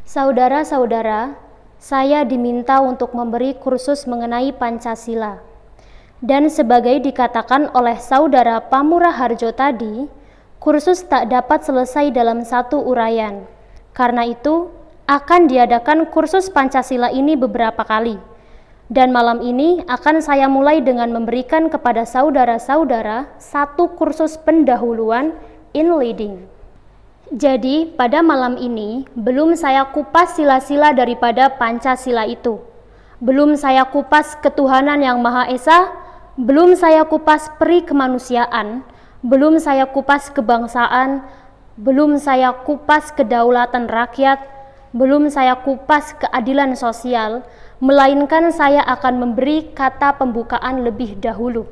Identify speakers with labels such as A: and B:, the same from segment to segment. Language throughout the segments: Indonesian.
A: Saudara-saudara, saya diminta untuk memberi kursus mengenai Pancasila. Dan sebagai dikatakan oleh Saudara Pamura Harjo tadi, kursus tak dapat selesai dalam satu uraian. Karena itu, akan diadakan kursus Pancasila ini beberapa kali. Dan malam ini akan saya mulai dengan memberikan kepada saudara-saudara satu kursus pendahuluan in leading. Jadi, pada malam ini, belum saya kupas sila-sila daripada Pancasila itu. Belum saya kupas ketuhanan yang Maha Esa, belum saya kupas peri kemanusiaan, belum saya kupas kebangsaan, belum saya kupas kedaulatan rakyat, belum saya kupas keadilan sosial, melainkan saya akan memberi kata pembukaan lebih dahulu.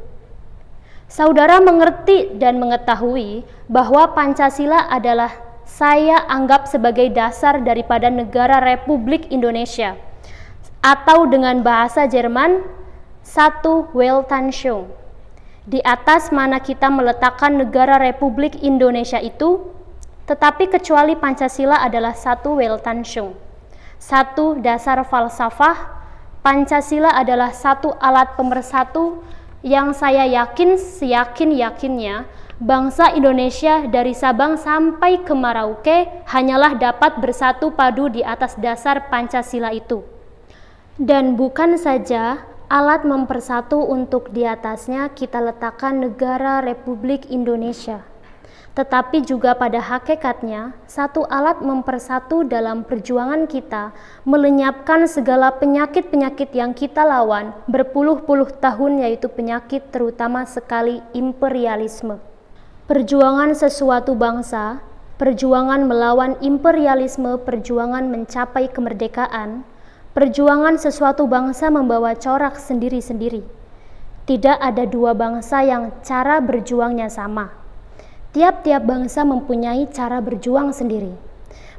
A: Saudara mengerti dan mengetahui bahwa Pancasila adalah saya anggap sebagai dasar daripada negara Republik Indonesia, atau dengan bahasa Jerman, satu Weltanschauung. Di atas mana kita meletakkan negara Republik Indonesia itu, tetapi kecuali Pancasila adalah satu Weltanschauung. Satu dasar falsafah, Pancasila adalah satu alat pemersatu yang saya yakin seyakin-yakinnya bangsa Indonesia dari Sabang sampai ke Merauke hanyalah dapat bersatu padu di atas dasar Pancasila itu. Dan bukan saja alat mempersatu untuk di atasnya kita letakkan negara Republik Indonesia, tetapi juga pada hakikatnya satu alat mempersatu dalam perjuangan kita melenyapkan segala penyakit-penyakit yang kita lawan berpuluh-puluh tahun, yaitu penyakit terutama sekali imperialisme. Perjuangan sesuatu bangsa, perjuangan melawan imperialisme, perjuangan mencapai kemerdekaan, perjuangan sesuatu bangsa membawa corak sendiri-sendiri. Tidak ada dua bangsa yang cara berjuangnya sama. Tiap-tiap bangsa mempunyai cara berjuang sendiri,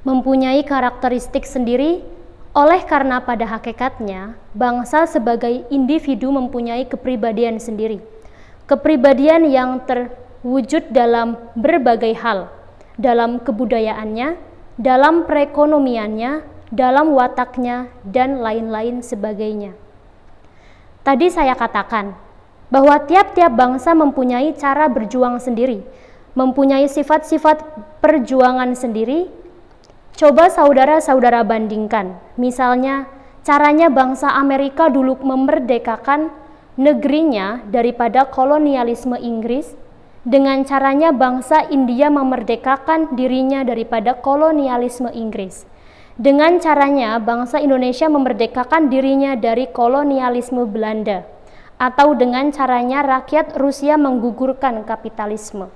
A: mempunyai karakteristik sendiri, oleh karena pada hakikatnya bangsa sebagai individu mempunyai kepribadian sendiri. Kepribadian yang terwujud dalam berbagai hal, dalam kebudayaannya, dalam perekonomiannya, dalam wataknya, dan lain-lain sebagainya. Tadi saya katakan bahwa tiap-tiap bangsa mempunyai cara berjuang sendiri, mempunyai sifat-sifat perjuangan sendiri. Coba saudara-saudara bandingkan, misalnya caranya bangsa Amerika dulu memerdekakan negerinya daripada kolonialisme Inggris, dengan caranya bangsa India memerdekakan dirinya daripada kolonialisme Inggris, dengan caranya bangsa Indonesia memerdekakan dirinya dari kolonialisme Belanda, atau dengan caranya rakyat Rusia menggugurkan kapitalisme.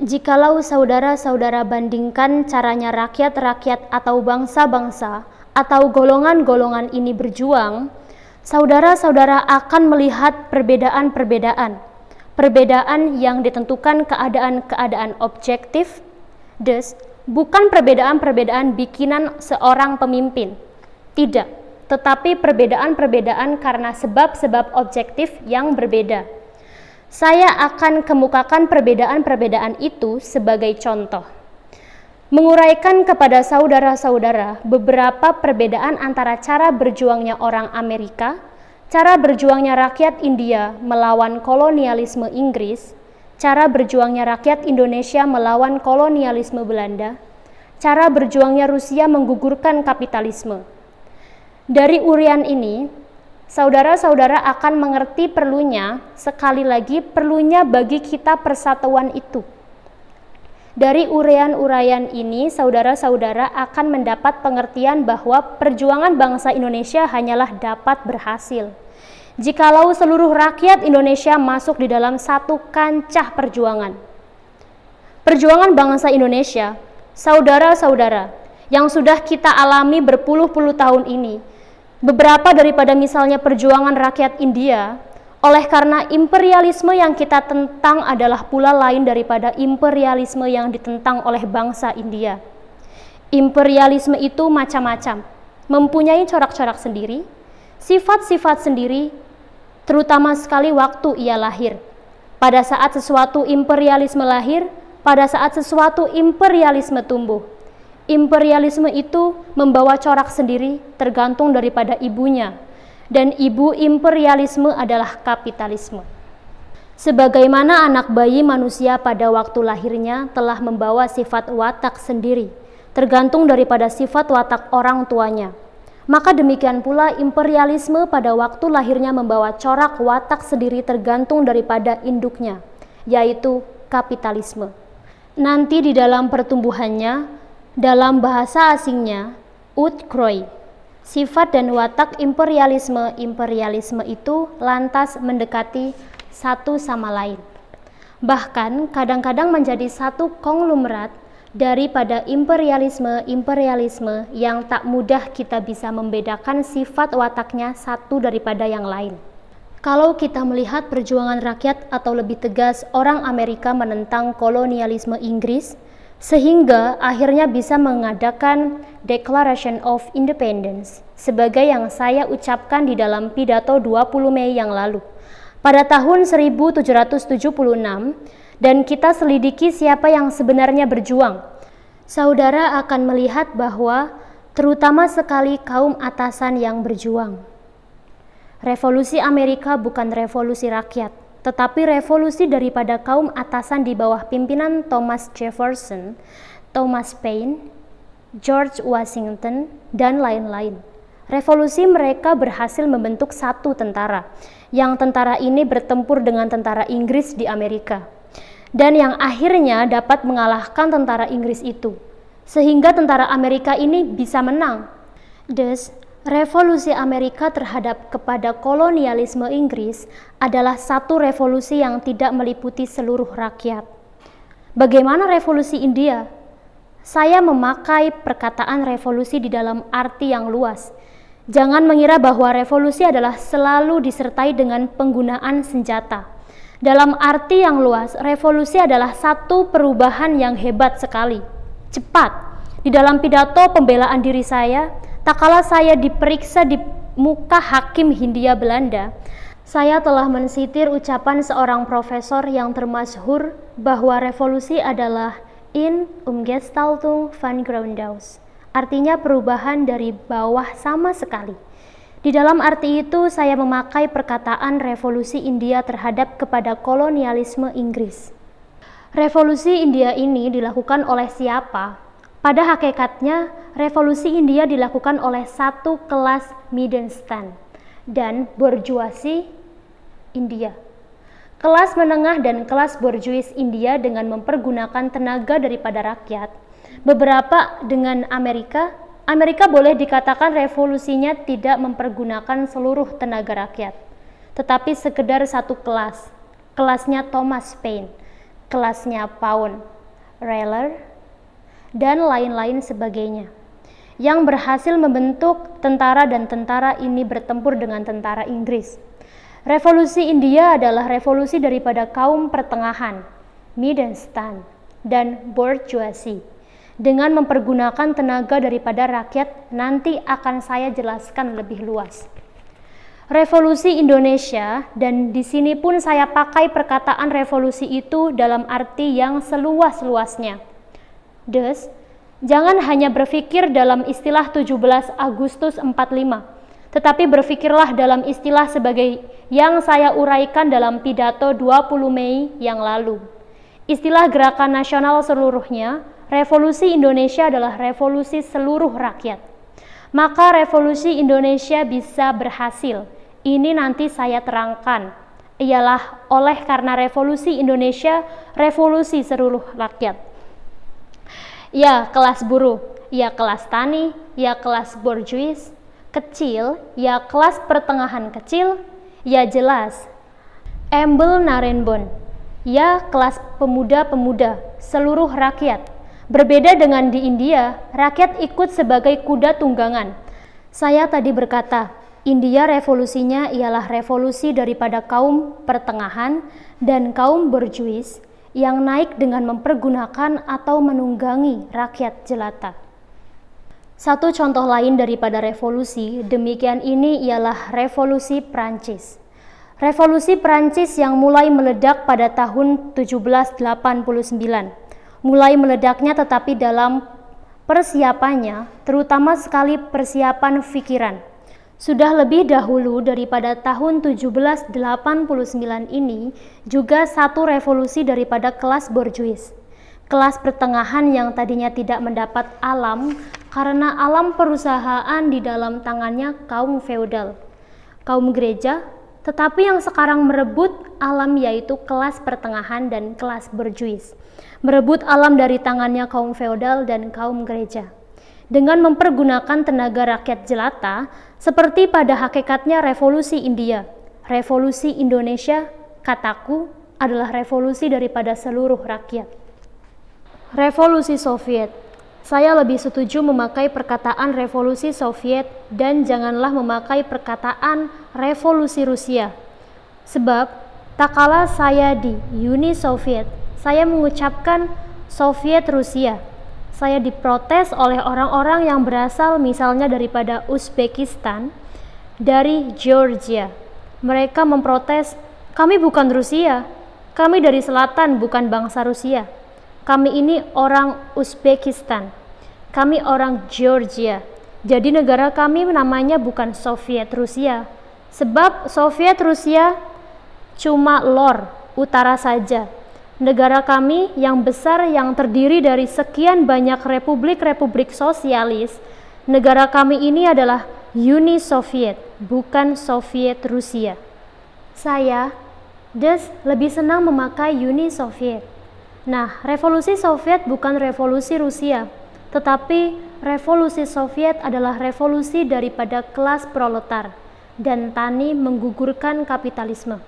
A: Jikalau saudara-saudara bandingkan caranya rakyat-rakyat atau bangsa-bangsa atau golongan-golongan ini berjuang, saudara-saudara akan melihat perbedaan-perbedaan yang ditentukan keadaan-keadaan objektif, thus bukan perbedaan-perbedaan bikinan seorang pemimpin, tidak, tetapi perbedaan-perbedaan karena sebab-sebab objektif yang berbeda. Saya akan kemukakan perbedaan-perbedaan itu sebagai contoh. Menguraikan kepada saudara-saudara beberapa perbedaan antara cara berjuangnya orang Amerika, cara berjuangnya rakyat India melawan kolonialisme Inggris, cara berjuangnya rakyat Indonesia melawan kolonialisme Belanda, cara berjuangnya Rusia menggugurkan kapitalisme. Dari urian ini, saudara-saudara akan mengerti perlunya, sekali lagi perlunya bagi kita persatuan itu. Dari uraian-uraian ini, saudara-saudara akan mendapat pengertian bahwa perjuangan bangsa Indonesia hanyalah dapat berhasil jikalau seluruh rakyat Indonesia masuk di dalam satu kancah perjuangan. Perjuangan bangsa Indonesia, saudara-saudara, yang sudah kita alami berpuluh-puluh tahun ini, beberapa daripada misalnya perjuangan rakyat India, oleh karena imperialisme yang kita tentang adalah pula lain daripada imperialisme yang ditentang oleh bangsa India. Imperialisme itu macam-macam, mempunyai corak-corak sendiri, sifat-sifat sendiri, terutama sekali waktu ia lahir. Pada saat sesuatu imperialisme lahir, pada saat sesuatu imperialisme tumbuh. Imperialisme itu membawa corak sendiri tergantung daripada ibunya, dan ibu imperialisme adalah kapitalisme. Sebagaimana anak bayi manusia pada waktu lahirnya telah membawa sifat watak sendiri, tergantung daripada sifat watak orang tuanya. Maka demikian pula imperialisme pada waktu lahirnya membawa corak watak sendiri tergantung daripada induknya, yaitu kapitalisme. Nanti di dalam pertumbuhannya, dalam bahasa asingnya, Uitkrooi, sifat dan watak imperialisme itu lantas mendekati satu sama lain. Bahkan kadang-kadang menjadi satu konglomerat daripada imperialisme yang tak mudah kita bisa membedakan sifat wataknya satu daripada yang lain. Kalau kita melihat perjuangan rakyat atau lebih tegas orang Amerika menentang kolonialisme Inggris, sehingga akhirnya bisa mengadakan Declaration of Independence sebagai yang saya ucapkan di dalam pidato 20 Mei yang lalu pada tahun 1776, dan kita selidiki siapa yang sebenarnya berjuang, saudara akan melihat bahwa terutama sekali kaum atasan yang berjuang. Revolusi Amerika bukan revolusi rakyat, tetapi revolusi daripada kaum atasan di bawah pimpinan Thomas Jefferson, Thomas Paine, George Washington, dan lain-lain. Revolusi mereka berhasil membentuk satu tentara, yang tentara ini bertempur dengan tentara Inggris di Amerika, dan yang akhirnya dapat mengalahkan tentara Inggris itu, sehingga tentara Amerika ini bisa menang. Thus, revolusi Amerika terhadap kepada kolonialisme Inggris adalah satu revolusi yang tidak meliputi seluruh rakyat. Bagaimana revolusi India? Saya memakai perkataan revolusi di dalam arti yang luas. Jangan mengira bahwa revolusi adalah selalu disertai dengan penggunaan senjata. Dalam arti yang luas, revolusi adalah satu perubahan yang hebat sekali, cepat. Di dalam pidato pembelaan diri saya, tak kala saya diperiksa di muka hakim Hindia Belanda, saya telah mensitir ucapan seorang profesor yang termasyhur bahwa revolusi adalah in Umgestaltung van Grundaus, artinya perubahan dari bawah sama sekali. Di dalam arti itu, saya memakai perkataan revolusi India terhadap kepada kolonialisme Inggris. Revolusi India ini dilakukan oleh siapa? Pada hakikatnya, revolusi India dilakukan oleh satu kelas middenstand dan bourgeoisie India. Kelas menengah dan kelas bourgeois India dengan mempergunakan tenaga daripada rakyat. Beberapa dengan Amerika boleh dikatakan revolusinya tidak mempergunakan seluruh tenaga rakyat, tetapi sekedar satu kelas, kelasnya Thomas Paine, kelasnya Paul Reyler, dan lain-lain sebagainya, yang berhasil membentuk tentara dan tentara ini bertempur dengan tentara Inggris. Revolusi India adalah revolusi daripada kaum pertengahan, middenstand, dan bourgeoisie, dengan mempergunakan tenaga daripada rakyat. Nanti akan saya jelaskan lebih luas. Revolusi Indonesia, dan di sini pun saya pakai perkataan revolusi itu dalam arti yang seluas-luasnya. Thus, jangan hanya berpikir dalam istilah 17 Agustus 45, tetapi berpikirlah dalam istilah sebagai yang saya uraikan dalam pidato 20 Mei yang lalu. Istilah gerakan nasional seluruhnya, revolusi Indonesia adalah revolusi seluruh rakyat. Maka revolusi Indonesia bisa berhasil. Ini nanti saya terangkan. Ialah oleh karena revolusi Indonesia, revolusi seluruh rakyat. Ya kelas buruh, ya kelas tani, ya kelas bourgeois kecil, ya kelas pertengahan kecil, ya jelas Embel Narenbon, ya kelas pemuda-pemuda, seluruh rakyat. Berbeda dengan di India, rakyat ikut sebagai kuda tunggangan. Saya tadi berkata, India revolusinya ialah revolusi daripada kaum pertengahan dan kaum bourgeois yang naik dengan mempergunakan atau menunggangi rakyat jelata. Satu contoh lain daripada revolusi demikian ini ialah revolusi Prancis. Revolusi Prancis yang mulai meledak pada tahun 1789. Mulai meledaknya tetapi dalam Persiapannya, terutama sekali persiapan pikiran, sudah lebih dahulu daripada tahun 1789 ini juga satu revolusi daripada kelas borjuis. Kelas pertengahan yang tadinya tidak mendapat alam karena alam perusahaan di dalam tangannya kaum feodal, kaum gereja, tetapi yang sekarang merebut alam yaitu kelas pertengahan dan kelas borjuis. Merebut alam dari tangannya kaum feodal dan kaum gereja. Dengan mempergunakan tenaga rakyat jelata, seperti pada hakikatnya revolusi India, revolusi Indonesia, kataku, adalah revolusi daripada seluruh rakyat. Revolusi Soviet. Saya lebih setuju memakai perkataan revolusi Soviet dan janganlah memakai perkataan revolusi Rusia. Sebab, tak kala saya di Uni Soviet, saya mengucapkan Soviet Rusia. Saya diprotes oleh orang-orang yang berasal misalnya daripada Uzbekistan, dari Georgia. Mereka memprotes, kami bukan Rusia, kami dari selatan bukan bangsa Rusia. Kami ini orang Uzbekistan, kami orang Georgia. Jadi negara kami namanya bukan Soviet Rusia. Sebab Soviet Rusia cuma lor, utara saja. Negara kami yang besar yang terdiri dari sekian banyak republik-republik sosialis, negara kami ini adalah Uni Soviet, bukan Soviet Rusia. Saya, lebih senang memakai Uni Soviet. Nah, revolusi Soviet bukan revolusi Rusia, tetapi revolusi Soviet adalah revolusi daripada kelas proletar dan tani menggugurkan kapitalisme.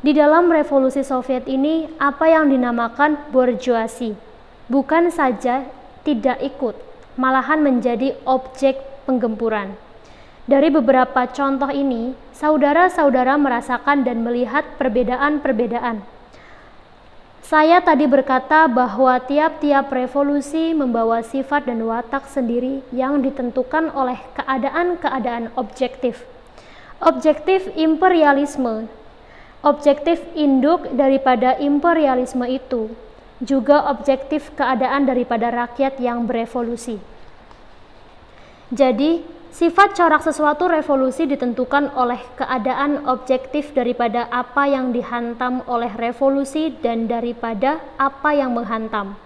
A: Di dalam revolusi Soviet ini, apa yang dinamakan bourgeoisie bukan saja tidak ikut, malahan menjadi objek penggempuran. Dari beberapa contoh ini, saudara-saudara merasakan dan melihat perbedaan-perbedaan. Saya tadi berkata bahwa tiap-tiap revolusi membawa sifat dan watak sendiri yang ditentukan oleh keadaan-keadaan objektif. Objektif imperialisme, objektif induk daripada imperialisme itu juga objektif keadaan daripada rakyat yang berevolusi. Jadi, sifat corak sesuatu revolusi ditentukan oleh keadaan objektif daripada apa yang dihantam oleh revolusi dan daripada apa yang menghantam.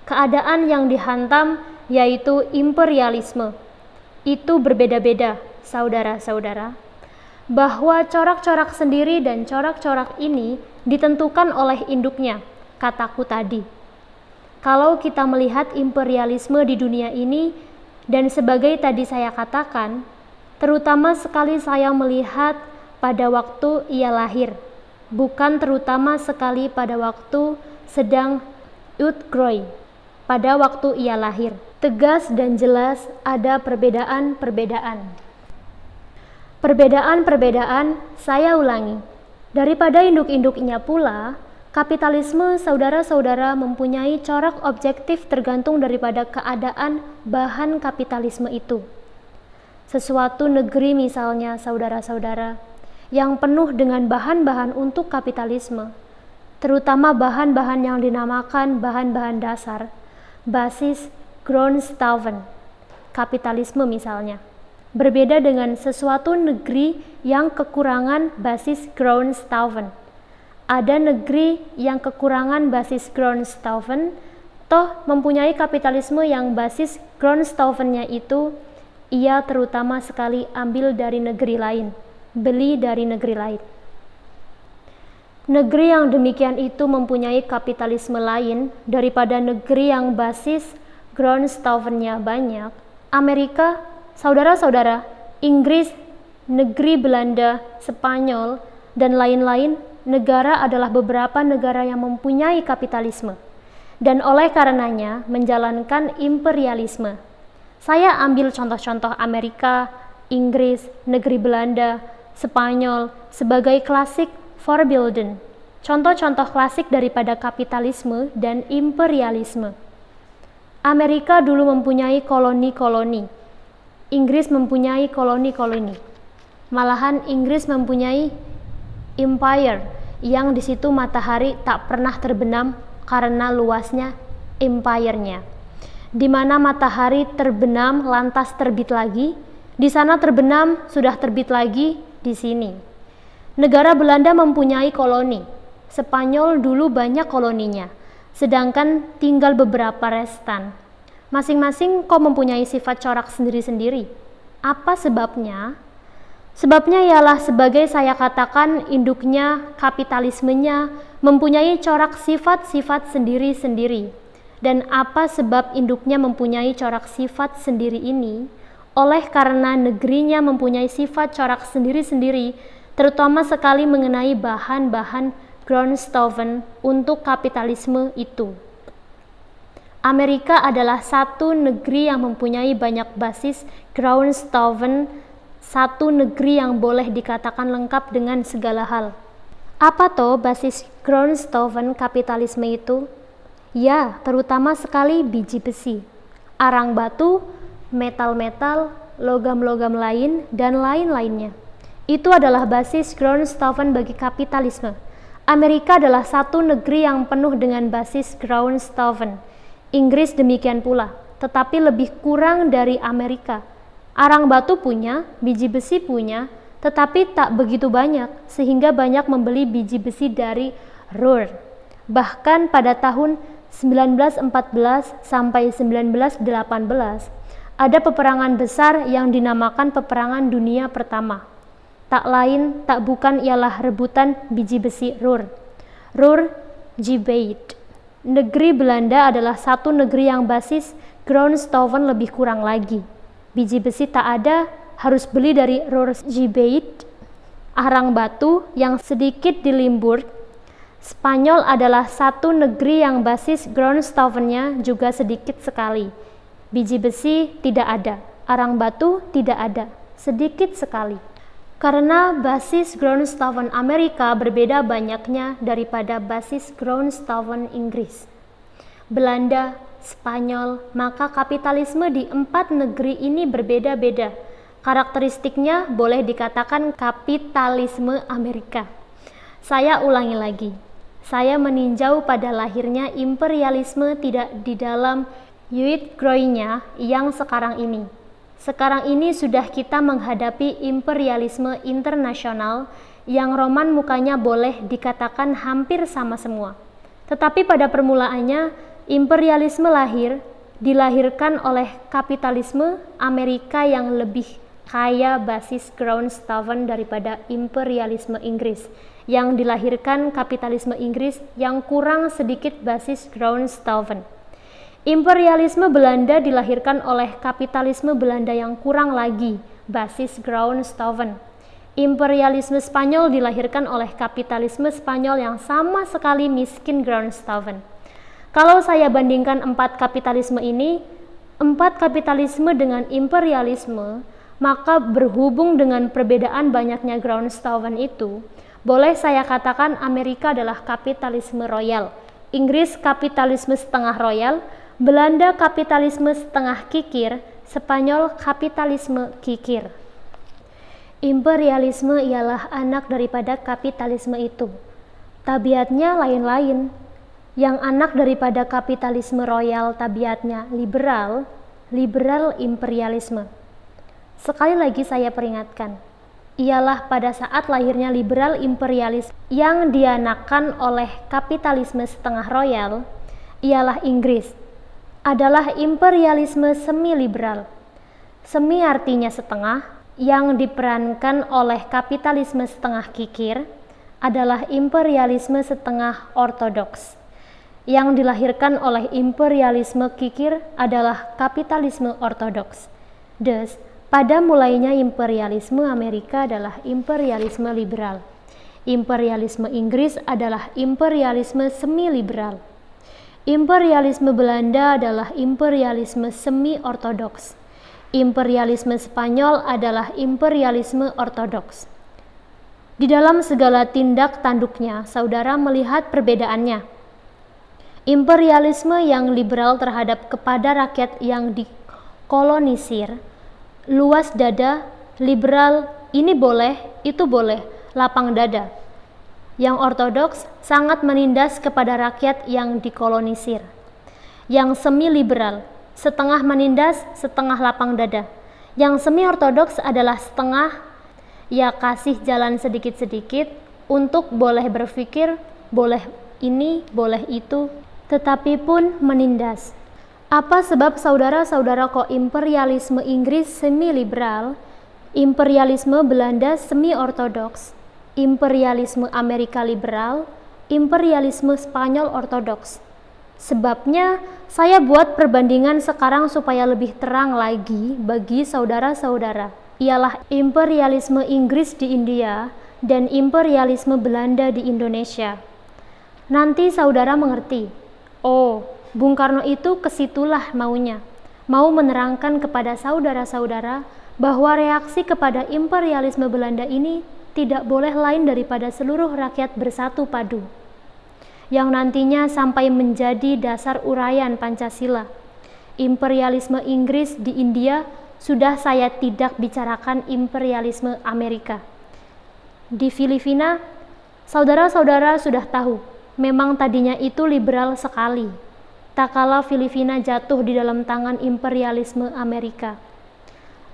A: Keadaan yang dihantam yaitu imperialisme. Itu berbeda-beda, saudara-saudara. Bahwa corak-corak sendiri dan corak-corak ini ditentukan oleh induknya, kataku tadi. Kalau kita melihat imperialisme di dunia ini, dan sebagai tadi saya katakan, terutama sekali saya melihat pada waktu ia lahir, bukan terutama sekali pada waktu sedang outgrowing, pada waktu ia lahir. Tegas dan jelas ada perbedaan-perbedaan. Perbedaan-perbedaan, saya ulangi, daripada induk-induknya pula, kapitalisme saudara-saudara mempunyai corak objektif tergantung daripada keadaan bahan kapitalisme itu. Sesuatu negeri misalnya saudara-saudara, yang penuh dengan bahan-bahan untuk kapitalisme, terutama bahan-bahan yang dinamakan bahan-bahan dasar, basis Grundstoffen, kapitalisme misalnya. Berbeda dengan sesuatu negeri yang kekurangan basis Grundstoffen. Ada negeri yang kekurangan basis Grundstoffen, toh mempunyai kapitalisme yang basis Grundstoffen-nya itu, ia terutama sekali ambil dari negeri lain, beli dari negeri lain. Negeri yang demikian itu mempunyai kapitalisme lain daripada negeri yang basis Grundstoffen-nya banyak. Amerika, saudara-saudara, Inggris, negeri Belanda, Spanyol, dan lain-lain negara adalah beberapa negara yang mempunyai kapitalisme dan oleh karenanya menjalankan imperialisme. Saya ambil contoh-contoh Amerika, Inggris, negeri Belanda, Spanyol sebagai klasik Vorbilden, contoh-contoh klasik daripada kapitalisme dan imperialisme. Amerika dulu mempunyai koloni-koloni, Inggris mempunyai koloni-koloni. Malahan Inggris mempunyai empire yang di situ matahari tak pernah terbenam karena luasnya empire-nya. di mana matahari terbenam lantas terbit lagi, di sana terbenam sudah terbit lagi di sini. Negara Belanda mempunyai koloni. Spanyol dulu banyak koloninya, sedangkan tinggal beberapa restan. Masing-masing kok mempunyai sifat corak sendiri-sendiri. Apa sebabnya? Sebabnya ialah sebagai saya katakan induknya, kapitalismenya mempunyai corak sifat-sifat sendiri-sendiri. Dan apa sebab induknya mempunyai corak sifat sendiri ini? Oleh karena negerinya mempunyai sifat corak sendiri-sendiri, terutama sekali mengenai bahan-bahan Grondstoffen untuk kapitalisme itu. Amerika adalah satu negeri yang mempunyai banyak basis Grondstoffen, satu negeri yang boleh dikatakan lengkap dengan segala hal. Apa toh basis Grondstoffen kapitalisme itu? Ya, terutama sekali biji besi, arang batu, metal-metal, logam-logam lain, dan lain-lainnya. Itu adalah basis Grondstoffen bagi kapitalisme. Amerika adalah satu negeri yang penuh dengan basis Grondstoffen. Inggris demikian pula, tetapi lebih kurang dari Amerika. Arang batu punya, biji besi punya, tetapi tak begitu banyak, sehingga banyak membeli biji besi dari Ruhr. Bahkan pada tahun 1914 sampai 1918, ada peperangan besar yang dinamakan Peperangan Dunia Pertama. Tak lain, tak bukan ialah rebutan biji besi Ruhr. Ruhrgebiet. Negeri Belanda adalah satu negeri yang basis Grondstoffen lebih kurang lagi. Biji besi tak ada, harus beli dari Ruhrgebiet. Arang batu yang sedikit di Limburg. Spanyol adalah satu negeri yang basis Grondstoffen-nya juga sedikit sekali. Biji besi tidak ada, arang batu tidak ada, sedikit sekali. Karena basis Grondstoffen Amerika berbeda banyaknya daripada basis Grondstoffen Inggris, Belanda, Spanyol, maka kapitalisme di empat negeri ini berbeda-beda. Karakteristiknya boleh dikatakan kapitalisme Amerika. Saya ulangi lagi, saya meninjau pada lahirnya imperialisme tidak di dalam Uitgroeinya yang sekarang ini. Sekarang ini sudah kita menghadapi imperialisme internasional yang roman mukanya boleh dikatakan hampir sama semua. Tetapi pada permulaannya imperialisme dilahirkan oleh kapitalisme Amerika yang lebih kaya basis Grondstoffen daripada imperialisme Inggris, yang dilahirkan kapitalisme Inggris yang kurang sedikit basis Grondstoffen. Imperialisme Belanda dilahirkan oleh kapitalisme Belanda yang kurang lagi basis Grondstoffen. Imperialisme Spanyol dilahirkan oleh kapitalisme Spanyol yang sama sekali miskin Grondstoffen. Kalau saya bandingkan empat kapitalisme ini, empat kapitalisme dengan imperialisme, maka berhubung dengan perbedaan banyaknya Grondstoffen itu, boleh saya katakan Amerika adalah kapitalisme royal, Inggris kapitalisme setengah royal, Belanda kapitalisme setengah kikir, Spanyol kapitalisme kikir. Imperialisme ialah anak daripada kapitalisme itu. Tabiatnya lain-lain. Yang anak daripada kapitalisme royal tabiatnya liberal imperialisme. Sekali lagi saya peringatkan, ialah pada saat lahirnya liberal imperialisme yang dianakkan oleh kapitalisme setengah royal, ialah Inggris, adalah imperialisme semi-liberal. Semi artinya setengah, yang diperankan oleh kapitalisme setengah kikir, adalah imperialisme setengah ortodoks. Yang dilahirkan oleh imperialisme kikir adalah kapitalisme ortodoks. Thus, pada mulainya imperialisme Amerika adalah imperialisme liberal. Imperialisme Inggris adalah imperialisme semi-liberal. Imperialisme Belanda adalah imperialisme semi-ortodoks. Imperialisme Spanyol adalah imperialisme ortodoks. Di dalam segala tindak tanduknya, saudara melihat perbedaannya. Imperialisme yang liberal terhadap kepada rakyat yang dikolonisir, luas dada, liberal, ini boleh, itu boleh, lapang dada. Yang ortodoks sangat menindas kepada rakyat yang dikolonisir. Yang semi-liberal, setengah menindas, setengah lapang dada. Yang semi ortodoks adalah setengah, ya kasih jalan sedikit-sedikit untuk boleh berpikir, boleh ini, boleh itu, tetapi pun menindas. Apa sebab saudara-saudara kok imperialisme Inggris semi-liberal, imperialisme Belanda semi-ortodoks, imperialisme Amerika liberal, imperialisme Spanyol ortodoks? Sebabnya saya buat perbandingan sekarang supaya lebih terang lagi bagi saudara-saudara. Ialah imperialisme Inggris di India dan imperialisme Belanda di Indonesia. Nanti saudara mengerti, oh, Bung Karno itu kesitulah maunya. Mau menerangkan kepada saudara-saudara bahwa reaksi kepada imperialisme Belanda ini tidak boleh lain daripada seluruh rakyat bersatu padu, yang nantinya sampai menjadi dasar uraian Pancasila. Imperialisme Inggris di India sudah saya tidak bicarakan imperialisme Amerika. Di Filipina, saudara-saudara sudah tahu, memang tadinya itu liberal sekali. Tak kala Filipina jatuh di dalam tangan imperialisme Amerika.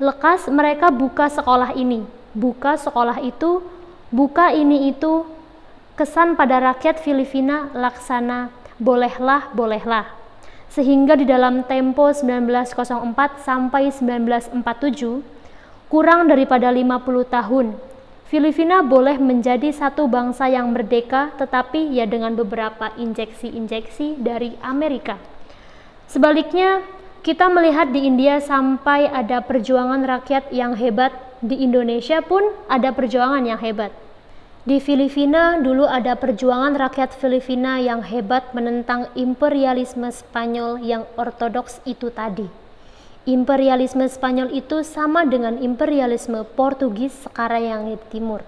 A: Lekas mereka buka sekolah ini, buka sekolah itu, buka ini itu, kesan pada rakyat Filipina laksana bolehlah, bolehlah. Sehingga di dalam tempo 1904 sampai 1947, kurang daripada 50 tahun, Filipina boleh menjadi satu bangsa yang merdeka, tetapi ya dengan beberapa injeksi-injeksi dari Amerika. Sebaliknya, kita melihat di India sampai ada perjuangan rakyat yang hebat, di Indonesia pun ada perjuangan yang hebat. Di Filipina dulu ada perjuangan rakyat Filipina yang hebat menentang imperialisme Spanyol yang ortodoks itu tadi. Imperialisme Spanyol itu sama dengan imperialisme Portugis sekarang yang di timur.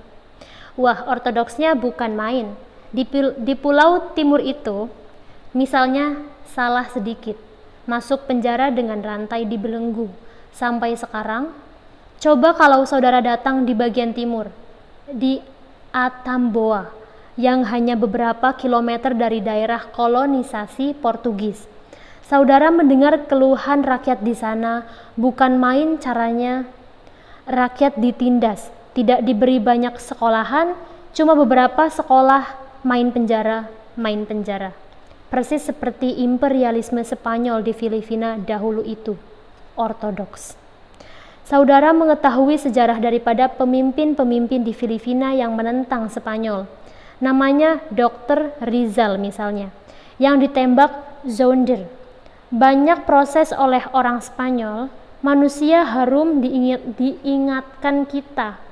A: Wah, ortodoksnya bukan main. Di pulau timur itu, misalnya salah sedikit, masuk penjara dengan rantai dibelenggu. Sampai sekarang, coba kalau saudara datang di bagian timur, di Atamboa, yang hanya beberapa kilometer dari daerah kolonisasi Portugis. Saudara mendengar keluhan rakyat di sana, bukan main caranya. Rakyat ditindas, tidak diberi banyak sekolahan, cuma beberapa sekolah, main penjara, main penjara. Persis seperti imperialisme Spanyol di Filipina dahulu itu, ortodoks. Saudara mengetahui sejarah daripada pemimpin-pemimpin di Filipina yang menentang Spanyol. Namanya Dr. Rizal misalnya, yang ditembak Zonder. Banyak proses oleh orang Spanyol, manusia harum diingatkan kita.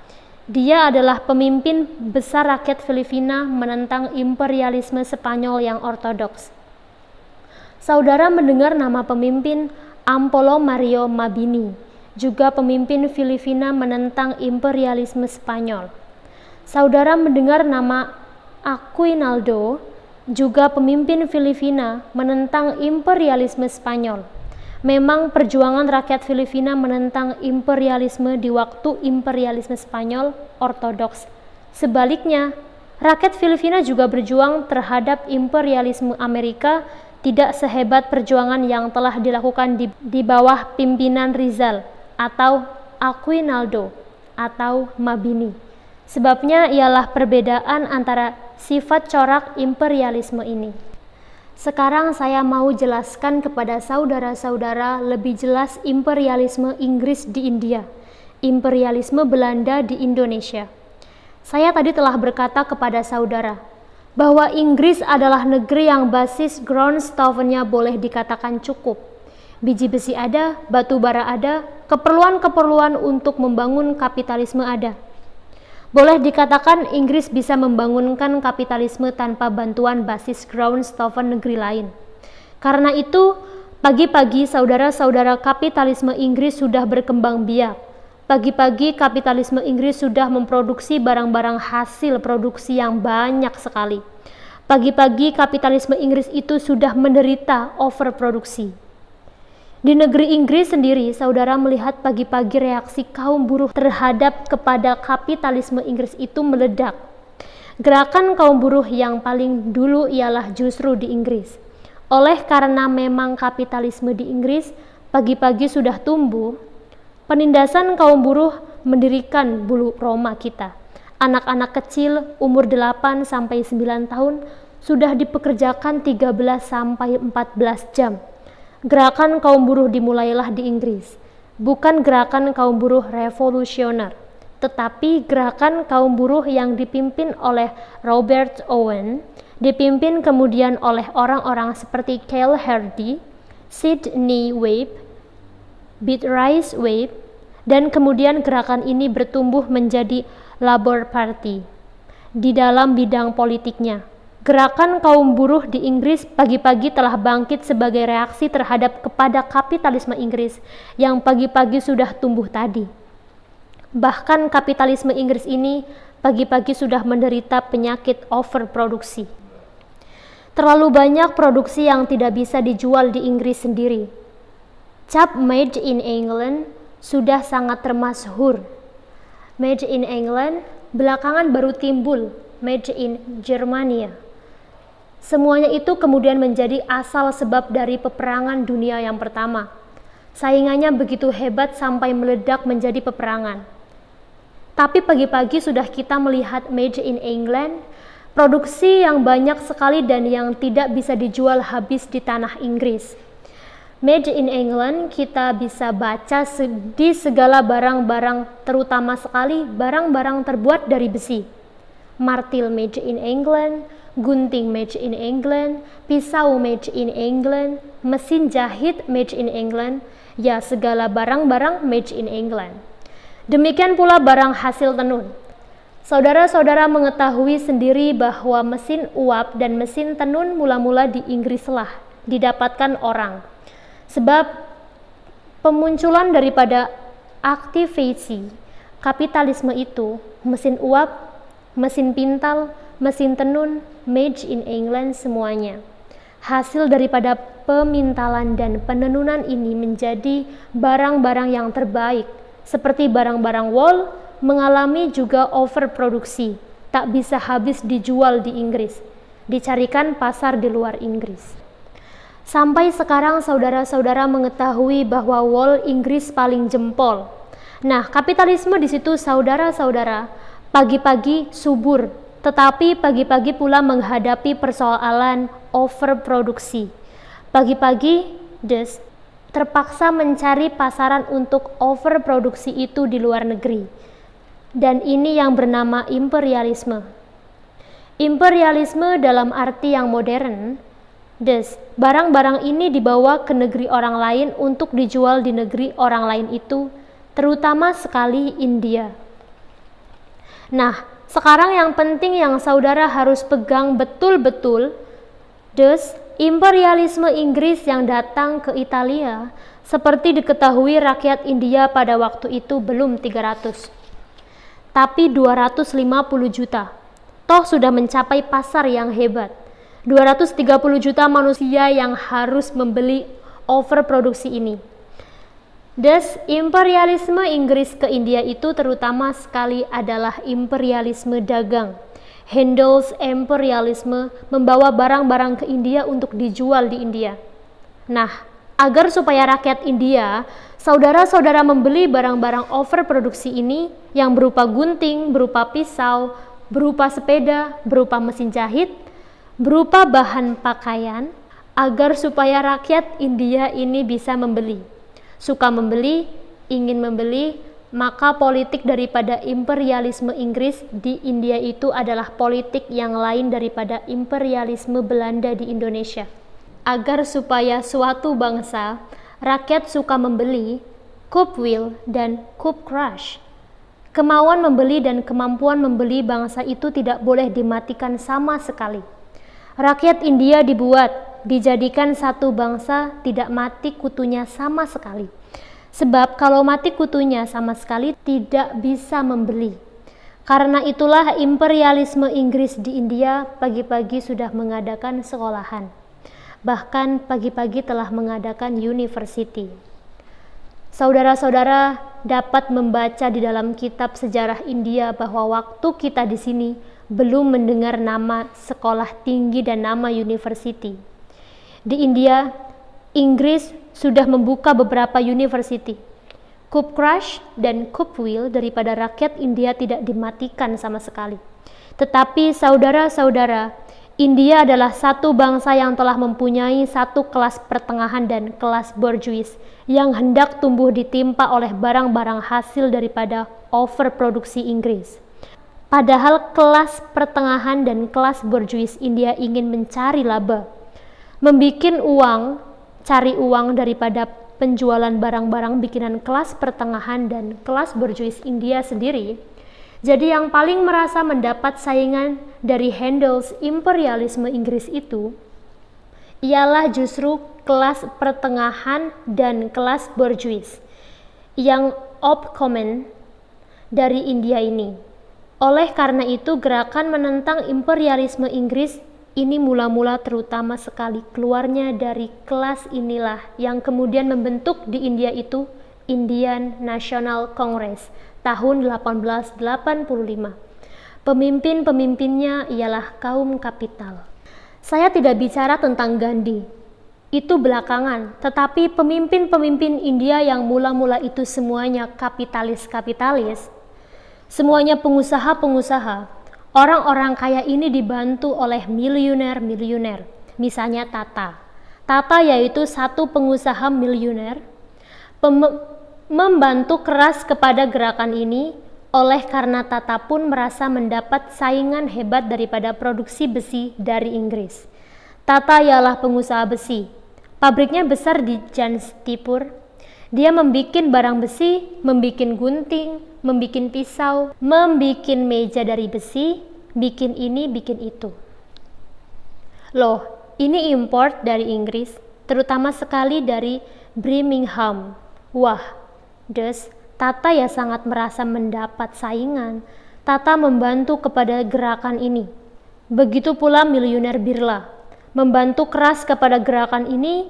A: Dia adalah pemimpin besar rakyat Filipina menentang imperialisme Spanyol yang ortodoks. Saudara mendengar nama pemimpin Ampolo Mario Mabini, juga pemimpin Filipina menentang imperialisme Spanyol. Saudara mendengar nama Aguinaldo, juga pemimpin Filipina menentang imperialisme Spanyol. Memang perjuangan rakyat Filipina menentang imperialisme di waktu imperialisme Spanyol ortodoks. Sebaliknya, rakyat Filipina juga berjuang terhadap imperialisme Amerika tidak sehebat perjuangan yang telah dilakukan di bawah pimpinan Rizal atau Aguinaldo atau Mabini. Sebabnya ialah perbedaan antara sifat corak imperialisme ini. Sekarang saya mau jelaskan kepada saudara-saudara lebih jelas imperialisme Inggris di India, imperialisme Belanda di Indonesia. Saya tadi telah berkata kepada saudara bahwa Inggris adalah negeri yang basis groundstones-nya boleh dikatakan cukup. Biji besi ada, batu bara ada, keperluan-keperluan untuk membangun kapitalisme ada. Boleh dikatakan Inggris bisa membangunkan kapitalisme tanpa bantuan basis groundstone negeri lain. Karena itu, pagi-pagi saudara-saudara kapitalisme Inggris sudah berkembang biak. Pagi-pagi kapitalisme Inggris sudah memproduksi barang-barang hasil produksi yang banyak sekali. Pagi-pagi kapitalisme Inggris itu sudah menderita overproduksi. Di negeri Inggris sendiri, saudara melihat pagi-pagi reaksi kaum buruh terhadap kepada kapitalisme Inggris itu meledak. Gerakan kaum buruh yang paling dulu ialah justru di Inggris. Oleh karena memang kapitalisme di Inggris pagi-pagi sudah tumbuh, penindasan kaum buruh mendirikan bulu Roma kita. Anak-anak kecil umur 8 sampai 9 tahun sudah dipekerjakan 13 sampai 14 jam. Gerakan kaum buruh dimulailah di Inggris, bukan gerakan kaum buruh revolusioner, tetapi gerakan kaum buruh yang dipimpin oleh Robert Owen, dipimpin kemudian oleh orang-orang seperti Cale Hardy, Sidney Webb, Beatrice Webb, dan kemudian gerakan ini bertumbuh menjadi Labour Party. Di dalam bidang politiknya, gerakan kaum buruh di Inggris pagi-pagi telah bangkit sebagai reaksi terhadap kepada kapitalisme Inggris yang pagi-pagi sudah tumbuh tadi. Bahkan kapitalisme Inggris ini pagi-pagi sudah menderita penyakit overproduksi. Terlalu banyak produksi yang tidak bisa dijual di Inggris sendiri. Cap Made in England sudah sangat termasyhur. Made in England belakangan baru timbul Made in Germania. Semuanya itu kemudian menjadi asal sebab dari peperangan dunia yang pertama. Saingannya begitu hebat sampai meledak menjadi peperangan. Tapi pagi-pagi sudah kita melihat Made in England, produksi yang banyak sekali dan yang tidak bisa dijual habis di tanah Inggris. Made in England kita bisa baca di segala barang-barang, terutama sekali barang-barang terbuat dari besi. Martil Made in England, gunting Made in England, pisau Made in England, mesin jahit Made in England, ya segala barang-barang Made in England. Demikian pula barang hasil tenun. Saudara-saudara mengetahui sendiri bahwa mesin uap dan mesin tenun mula-mula di Inggrislah didapatkan orang. Sebab pemunculan daripada aktivasi kapitalisme itu, mesin uap, mesin pintal, mesin tenun, Made in England semuanya. Hasil daripada pemintalan dan penenunan ini menjadi barang-barang yang terbaik, seperti barang-barang wol mengalami juga overproduksi, tak bisa habis dijual di Inggris, dicarikan pasar di luar Inggris. Sampai sekarang saudara-saudara mengetahui bahwa wol Inggris paling jempol. Nah, kapitalisme di situ saudara-saudara pagi-pagi subur, tetapi pagi-pagi pula menghadapi persoalan overproduksi. Pagi-pagi terpaksa mencari pasaran untuk overproduksi itu di luar negeri. Dan ini yang bernama imperialisme. Imperialisme dalam arti yang modern, barang-barang ini dibawa ke negeri orang lain untuk dijual di negeri orang lain itu, terutama sekali India. Nah, sekarang yang penting yang saudara harus pegang betul-betul, imperialisme Inggris yang datang ke Italia, seperti diketahui rakyat India pada waktu itu belum 300, tapi 250 juta. Toh sudah mencapai pasar yang hebat. 230 juta manusia yang harus membeli overproduksi ini. Imperialisme Inggris ke India itu terutama sekali adalah imperialisme dagang. Handel's imperialisme membawa barang-barang ke India untuk dijual di India. Nah, agar supaya rakyat India, saudara-saudara membeli barang-barang overproduksi ini yang berupa gunting, berupa pisau, berupa sepeda, berupa mesin jahit, berupa bahan pakaian, agar supaya rakyat India ini bisa membeli. Suka membeli, ingin membeli, maka politik daripada imperialisme Inggris di India itu adalah politik yang lain daripada imperialisme Belanda di Indonesia. Agar supaya suatu bangsa, rakyat suka membeli, Koop Wil dan Koop Crush. Kemauan membeli dan kemampuan membeli bangsa itu tidak boleh dimatikan sama sekali. Rakyat India dijadikan satu bangsa, tidak mati kutunya sama sekali. Sebab kalau mati kutunya sama sekali tidak bisa membeli. Karena itulah imperialisme Inggris di India pagi-pagi sudah mengadakan sekolahan. Bahkan pagi-pagi telah mengadakan university. Saudara-saudara dapat membaca di dalam kitab sejarah India bahwa waktu kita di sini belum mendengar nama sekolah tinggi dan nama university. Di India, Inggris sudah membuka beberapa university. Coup crush dan coup will daripada rakyat India tidak dimatikan sama sekali. Tetapi saudara-saudara, India adalah satu bangsa yang telah mempunyai satu kelas pertengahan dan kelas borjuis yang hendak tumbuh ditimpa oleh barang-barang hasil daripada overproduksi Inggris. Padahal kelas pertengahan dan kelas borjuis India ingin mencari laba, membikin uang, cari uang daripada penjualan barang-barang bikinan kelas pertengahan dan kelas borjuis India sendiri. Jadi yang paling merasa mendapat saingan dari Handels imperialisme Inggris itu ialah justru kelas pertengahan dan kelas borjuis yang upcomen dari India ini. Oleh karena itu gerakan menentang imperialisme Inggris ini mula-mula terutama sekali keluarnya dari kelas inilah yang kemudian membentuk di India itu Indian National Congress tahun 1885. Pemimpin-pemimpinnya ialah kaum kapital. Saya tidak bicara tentang Gandhi, itu belakangan, tetapi pemimpin-pemimpin India yang mula-mula itu semuanya kapitalis-kapitalis, semuanya pengusaha-pengusaha, orang-orang kaya ini dibantu oleh miliuner-miliuner, misalnya Tata. Tata yaitu satu pengusaha miliuner, membantu keras kepada gerakan ini. Oleh karena Tata pun merasa mendapat saingan hebat daripada produksi besi dari Inggris. Tata ialah pengusaha besi. Pabriknya besar di Jamshedpur. Dia membikin barang besi, membikin gunting, membikin pisau, membikin meja dari besi, bikin ini, bikin itu. Loh, ini import dari Inggris, terutama sekali dari Birmingham. Wah, des Tata ya sangat merasa mendapat saingan. Tata membantu kepada gerakan ini. Begitu pula miliuner Birla membantu keras kepada gerakan ini.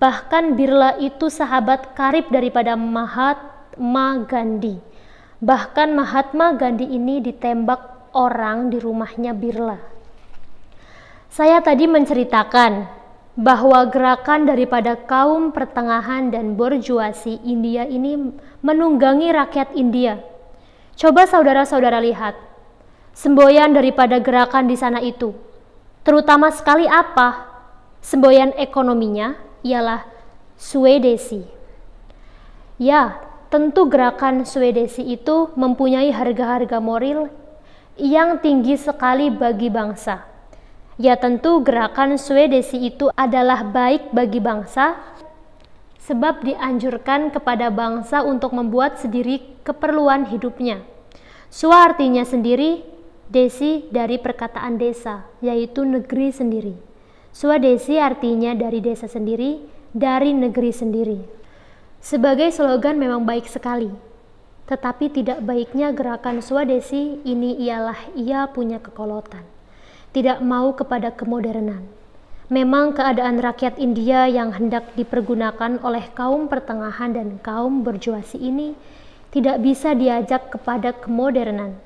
A: Bahkan Birla itu sahabat karib daripada Mahatma Gandhi. Bahkan Mahatma Gandhi ini ditembak orang di rumahnya Birla. Saya tadi menceritakan bahwa gerakan daripada kaum pertengahan dan borjuasi India ini menunggangi rakyat India. Coba saudara-saudara lihat, semboyan daripada gerakan di sana itu, terutama sekali apa? Semboyan ekonominya ialah Swedesi. Ya, tentu gerakan Swedesi itu mempunyai harga-harga moral yang tinggi sekali bagi bangsa. Ya tentu gerakan Swedesi itu adalah baik bagi bangsa sebab dianjurkan kepada bangsa untuk membuat sendiri keperluan hidupnya. Swa artinya sendiri, desi dari perkataan desa, yaitu negeri sendiri. Swadesi artinya dari desa sendiri, dari negeri sendiri. Sebagai slogan memang baik sekali, tetapi tidak baiknya gerakan Swadesi ini ialah ia punya kekolotan. Tidak mau kepada kemodernan. Memang keadaan rakyat India yang hendak dipergunakan oleh kaum pertengahan dan kaum borjuasi ini tidak bisa diajak kepada kemodernan.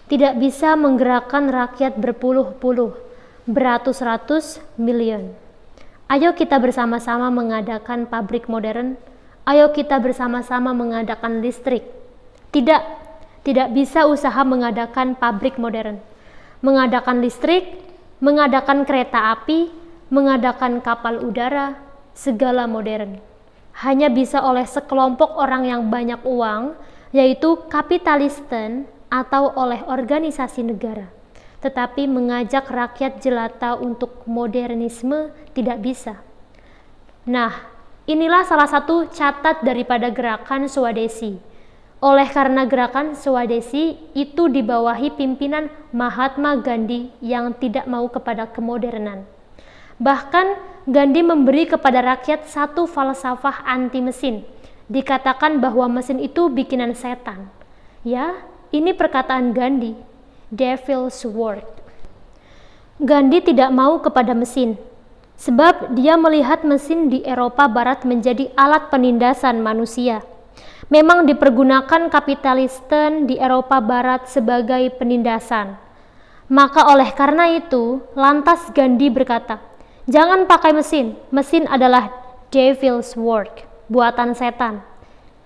A: Tidak bisa menggerakkan rakyat berpuluh-puluh, beratus-ratus miliun. Ayo kita bersama-sama mengadakan pabrik modern. Ayo kita bersama-sama mengadakan listrik. Tidak bisa usaha mengadakan pabrik modern. Mengadakan listrik, mengadakan kereta api, mengadakan kapal udara, segala modern. Hanya bisa oleh sekelompok orang yang banyak uang, yaitu kapitalisten atau oleh organisasi negara. Tetapi mengajak rakyat jelata untuk modernisme tidak bisa. Nah, inilah salah satu catat daripada gerakan Swadesi. Oleh karena gerakan Swadesi itu dibawahi pimpinan Mahatma Gandhi yang tidak mau kepada kemodernan. Bahkan Gandhi memberi kepada rakyat satu falsafah anti mesin. Dikatakan bahwa mesin itu bikinan setan. Ya, ini perkataan Gandhi, devil's word. Gandhi tidak mau kepada mesin, sebab dia melihat mesin di Eropa Barat menjadi alat penindasan manusia. Memang dipergunakan kapitalisten di Eropa Barat sebagai penindasan. Maka oleh karena itu, lantas Gandhi berkata, jangan pakai mesin, mesin adalah devil's work, buatan setan.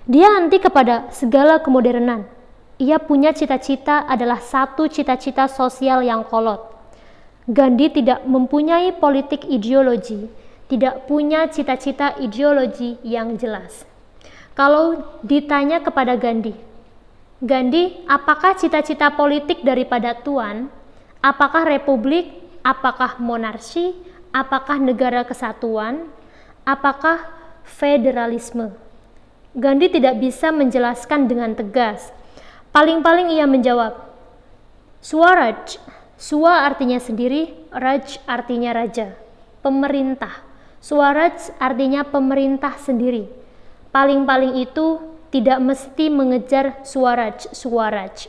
A: Dia anti kepada segala kemodernan. Ia punya cita-cita adalah satu cita-cita sosial yang kolot. Gandhi tidak mempunyai politik ideologi, tidak punya cita-cita ideologi yang jelas. Kalau ditanya kepada Gandhi, apakah cita-cita politik daripada Tuan? Apakah republik? Apakah monarki? Apakah negara kesatuan? Apakah federalisme? Gandhi tidak bisa menjelaskan dengan tegas. Paling-paling ia menjawab, Swaraj. Swa artinya sendiri, Raj artinya raja, pemerintah. Swaraj artinya pemerintah sendiri. Paling-paling itu tidak mesti mengejar Swaraj.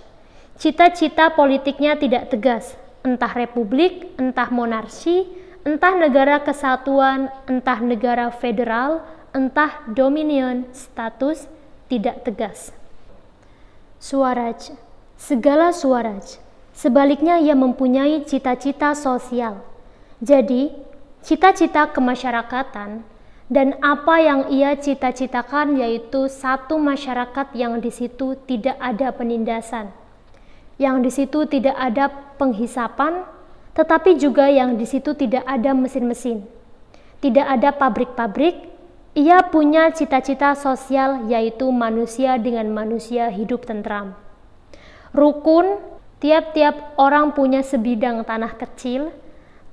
A: Cita-cita politiknya tidak tegas, entah republik, entah monarki, entah negara kesatuan, entah negara federal, entah dominion, status, tidak tegas. Swaraj, segala Swaraj. Sebaliknya ia mempunyai cita-cita sosial. Jadi, cita-cita kemasyarakatan dan apa yang ia cita-citakan yaitu satu masyarakat yang di situ tidak ada penindasan, yang di situ tidak ada penghisapan, tetapi juga yang di situ tidak ada mesin-mesin, tidak ada pabrik-pabrik. Ia punya cita-cita sosial yaitu manusia dengan manusia hidup tentram. Rukun, tiap-tiap orang punya sebidang tanah kecil,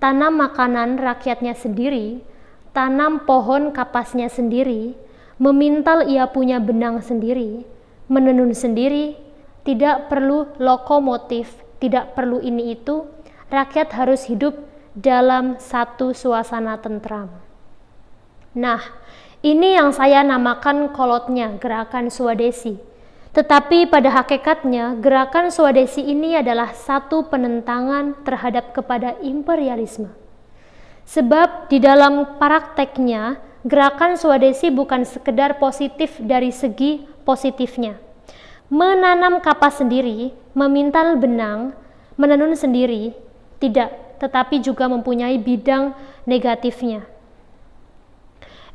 A: tanam makanan rakyatnya sendiri, tanam pohon kapasnya sendiri, memintal ia punya benang sendiri, menenun sendiri, tidak perlu lokomotif, tidak perlu ini itu, rakyat harus hidup dalam satu suasana tentram. Nah, ini yang saya namakan kolotnya gerakan Swadesi. Tetapi pada hakikatnya gerakan Swadesi ini adalah satu penentangan terhadap kepada imperialisme. Sebab di dalam prakteknya, gerakan Swadesi bukan sekedar positif dari segi positifnya. Menanam kapas sendiri, memintal benang, menenun sendiri, tidak, tetapi juga mempunyai bidang negatifnya.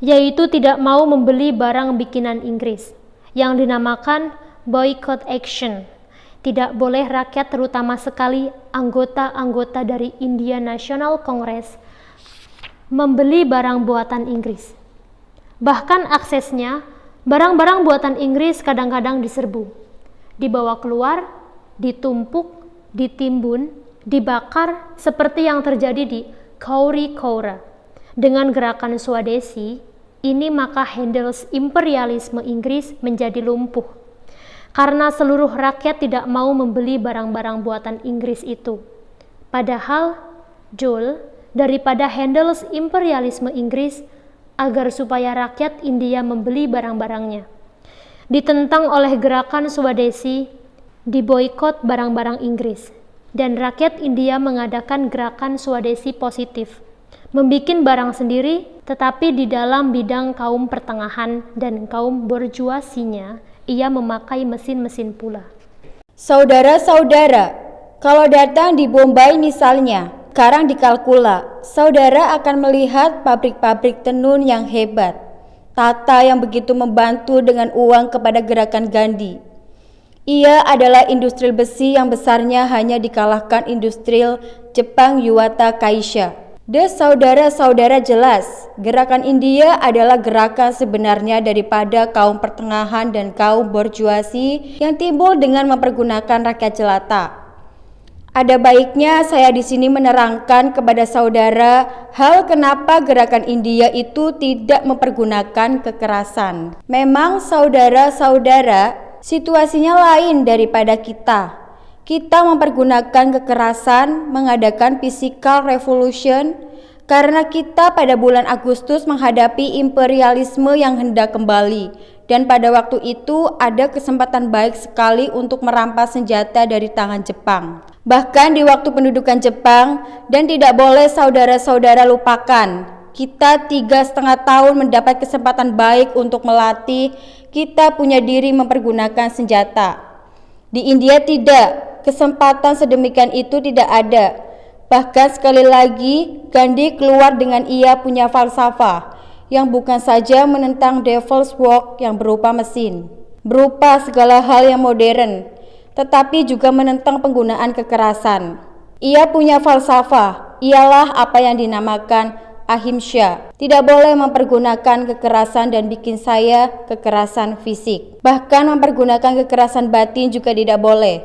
A: Yaitu tidak mau membeli barang bikinan Inggris, yang dinamakan boycott action. Tidak boleh rakyat, terutama sekali anggota-anggota dari Indian National Congress, membeli barang buatan Inggris. Bahkan aksesnya, barang-barang buatan Inggris kadang-kadang diserbu, dibawa keluar, ditumpuk, ditimbun, dibakar seperti yang terjadi di Kauri Kaura. Dengan gerakan Swadesi ini maka handles imperialisme Inggris menjadi lumpuh. Karena seluruh rakyat tidak mau membeli barang-barang buatan Inggris itu. Padahal, Joel, daripada handles imperialisme Inggris agar supaya rakyat India membeli barang-barangnya. Ditentang oleh gerakan Swadesi, diboikot barang-barang Inggris, dan rakyat India mengadakan gerakan Swadesi positif, membikin barang sendiri, tetapi di dalam bidang kaum pertengahan dan kaum borjuasinya, ia memakai mesin-mesin pula.
B: Saudara-saudara, kalau datang di Bombay misalnya, sekarang di Kalkula, saudara akan melihat pabrik-pabrik tenun yang hebat. Tata yang begitu membantu dengan uang kepada gerakan Gandhi. Ia adalah industri besi yang besarnya hanya dikalahkan industri Jepang Yuata Kaisha. Saudara-saudara, jelas, gerakan India adalah gerakan sebenarnya daripada kaum pertengahan dan kaum borjuasi yang timbul dengan mempergunakan rakyat jelata. Ada baiknya saya di sini menerangkan kepada saudara hal kenapa gerakan India itu tidak mempergunakan kekerasan. Memang saudara-saudara, situasinya lain daripada kita. Kita mempergunakan kekerasan, mengadakan physical revolution, karena kita pada bulan Agustus menghadapi imperialisme yang hendak kembali. Dan pada waktu itu ada kesempatan baik sekali untuk merampas senjata dari tangan Jepang. Bahkan di waktu pendudukan Jepang, dan tidak boleh saudara-saudara lupakan, kita 3,5 tahun mendapat kesempatan baik untuk melatih kita punya diri mempergunakan senjata. Di India tidak, kesempatan sedemikian itu tidak ada. Bahkan sekali lagi, Gandhi keluar dengan ia punya falsafah, yang bukan saja menentang devil's work yang berupa mesin, berupa segala hal yang modern, tetapi juga menentang penggunaan kekerasan. Ia punya falsafah, ialah apa yang dinamakan ahimsa. Tidak boleh mempergunakan kekerasan dan bikin saya kekerasan fisik. Bahkan mempergunakan kekerasan batin juga tidak boleh.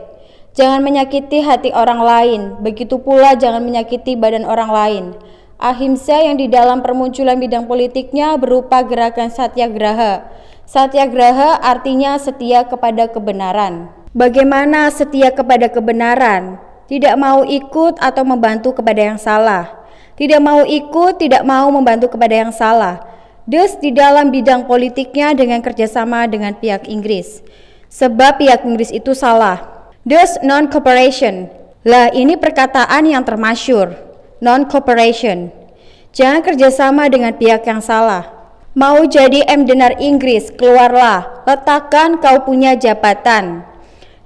B: Jangan menyakiti hati orang lain, begitu pula jangan menyakiti badan orang lain. Ahimsa yang di dalam permunculan bidang politiknya berupa gerakan satyagraha. Satyagraha artinya setia kepada kebenaran. Bagaimana setia kepada kebenaran? Tidak mau ikut atau membantu kepada yang salah. Tidak mau ikut, tidak mau membantu kepada yang salah. Dus di dalam bidang politiknya dengan kerjasama dengan pihak Inggris. Sebab pihak Inggris itu salah. Dus non-cooperation. Lah ini perkataan yang termasyur. Non-cooperation. Jangan kerjasama dengan pihak yang salah. Mau jadi MDNR Inggris, keluarlah. Letakkan kau punya jabatan.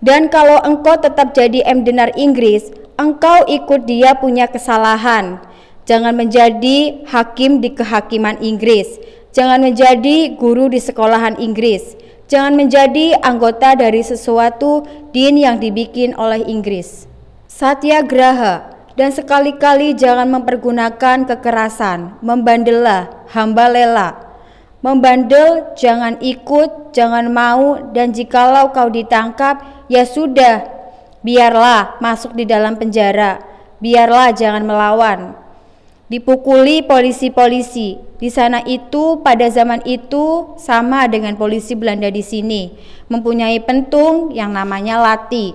B: Dan kalau engkau tetap jadi MDNR Inggris, engkau ikut dia punya kesalahan. Jangan menjadi hakim di kehakiman Inggris. Jangan menjadi guru di sekolahan Inggris. Jangan menjadi anggota dari sesuatu din yang dibikin oleh Inggris. Satyagraha. Dan sekali-kali jangan mempergunakan kekerasan. Membandellah, hambalela. Membandel, jangan ikut, jangan mau, dan jikalau kau ditangkap, ya sudah, biarlah masuk di dalam penjara, biarlah jangan melawan. Dipukuli polisi-polisi, di sana itu pada zaman itu sama dengan polisi Belanda di sini, mempunyai pentung yang namanya lati.